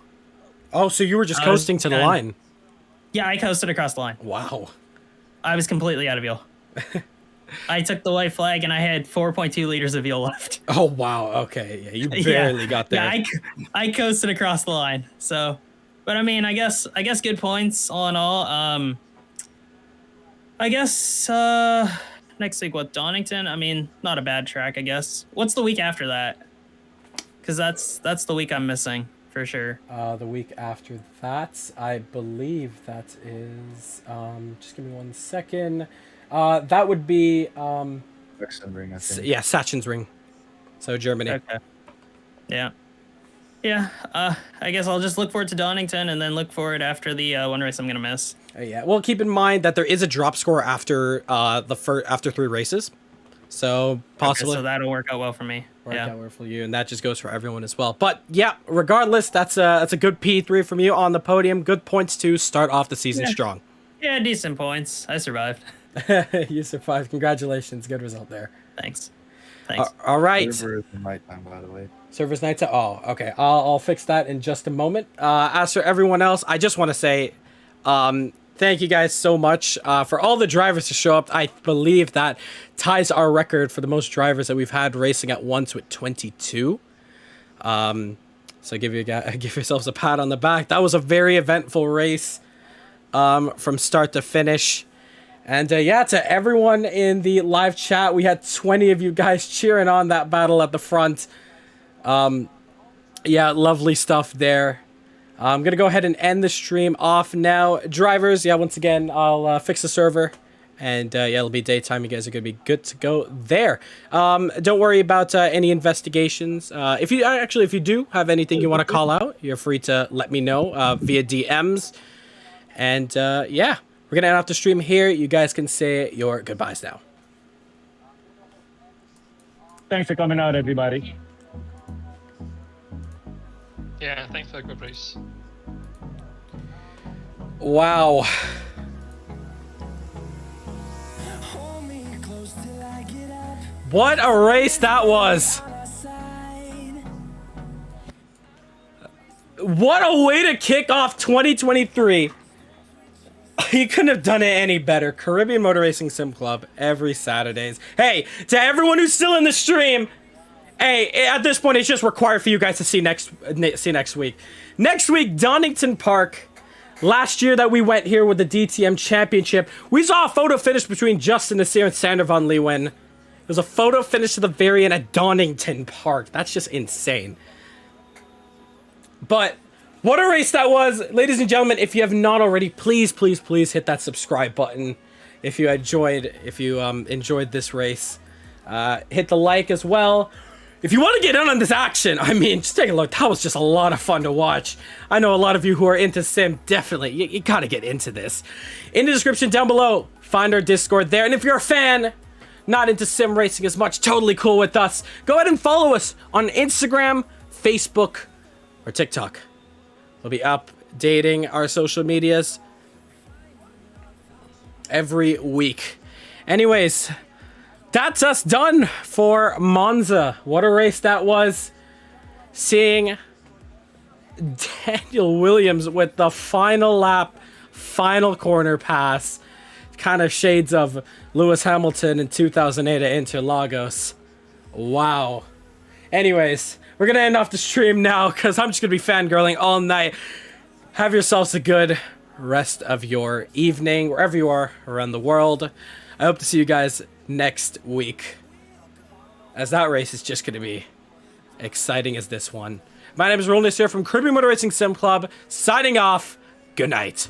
Oh, so you were just coasting to the line? Yeah, I coasted across the line. Wow. I was completely out of Viol. I took the white flag, and I had 4.2 liters of Viol left. Oh, wow. Okay, yeah, you barely got there. Yeah, I coasted across the line, so... But, I mean, I guess good points, all in all. I guess, next week, what, Donington? I mean, not a bad track, I guess. What's the week after that? Because that's the week I'm missing for sure. The week after that, I believe that is. Just give me 1 second. That would be. Sachsenring, I think. Yeah, Sachsenring. So Germany. Okay. Yeah. Yeah. I guess I'll just look forward to Donington and then look forward after the one race I'm gonna miss. Yeah. Well, keep in mind that there is a drop score after after 3 races, so possibly Okay, so that'll work out well for me. work out well for you, and that just goes for everyone as well. But yeah, regardless, that's a good P3 from you on the podium. Good points to start off the season strong. Yeah, decent points. I survived. You survived. Congratulations. Good result there. Thanks. All right. Server is in nighttime, by the way. Server's nighttime. Oh, okay. I'll fix that in just a moment. As for everyone else, I just want to say thank you guys so much for all the drivers to show up. I believe that ties our record for the most drivers that we've had racing at once with 22. So give yourselves a pat on the back. That was a very eventful race from start to finish. And yeah, to everyone in the live chat, we had 20 of you guys cheering on that battle at the front. Yeah, lovely stuff there. I'm going to go ahead and end the stream off now. Drivers, yeah, once again, I'll fix the server. And yeah, it'll be daytime. You guys are going to be good to go there. Don't worry about any investigations. If you do have anything you want to call out, you're free to let me know via DMs. And yeah. We're going to end off the stream here. You guys can say your goodbyes now. Thanks for coming out, everybody. Yeah, thanks for a good race. Wow. What a race that was. What a way to kick off 2023. You couldn't have done it any better. Caribbean Motor Racing Sim Club every Saturdays. Hey, to everyone who's still in the stream, hey, at this point, it's just required for you guys to see next week. Next week, Donington Park. Last year that we went here with the DTM Championship, we saw a photo finish between Justin Nasir and Sander van Leeuwen. It was a photo finish to the very end at Donington Park. That's just insane. But what a race that was. Ladies and gentlemen, if you have not already, please hit that subscribe button. If you enjoyed this race, hit the like as well. If you want to get in on this action, I mean, just take a look. That was just a lot of fun to watch. I know a lot of you who are into sim, definitely, you gotta get into this. In the description down below, find our Discord there. And if you're a fan, not into sim racing as much, totally cool with us, go ahead and follow us on Instagram, Facebook, or TikTok. We'll be updating our social medias every week. Anyways, that's us done for Monza. What a race that was. Seeing Daniel Williams with the final lap, final corner pass. Kind of shades of Lewis Hamilton in 2008 at Interlagos. Wow. Anyways, we're going to end off the stream now because I'm just going to be fangirling all night. Have yourselves a good rest of your evening, wherever you are around the world. I hope to see you guys next week, as that race is just going to be exciting as this one. My name is Roland here from Caribbean Motor Racing Sim Club, signing off. Good night.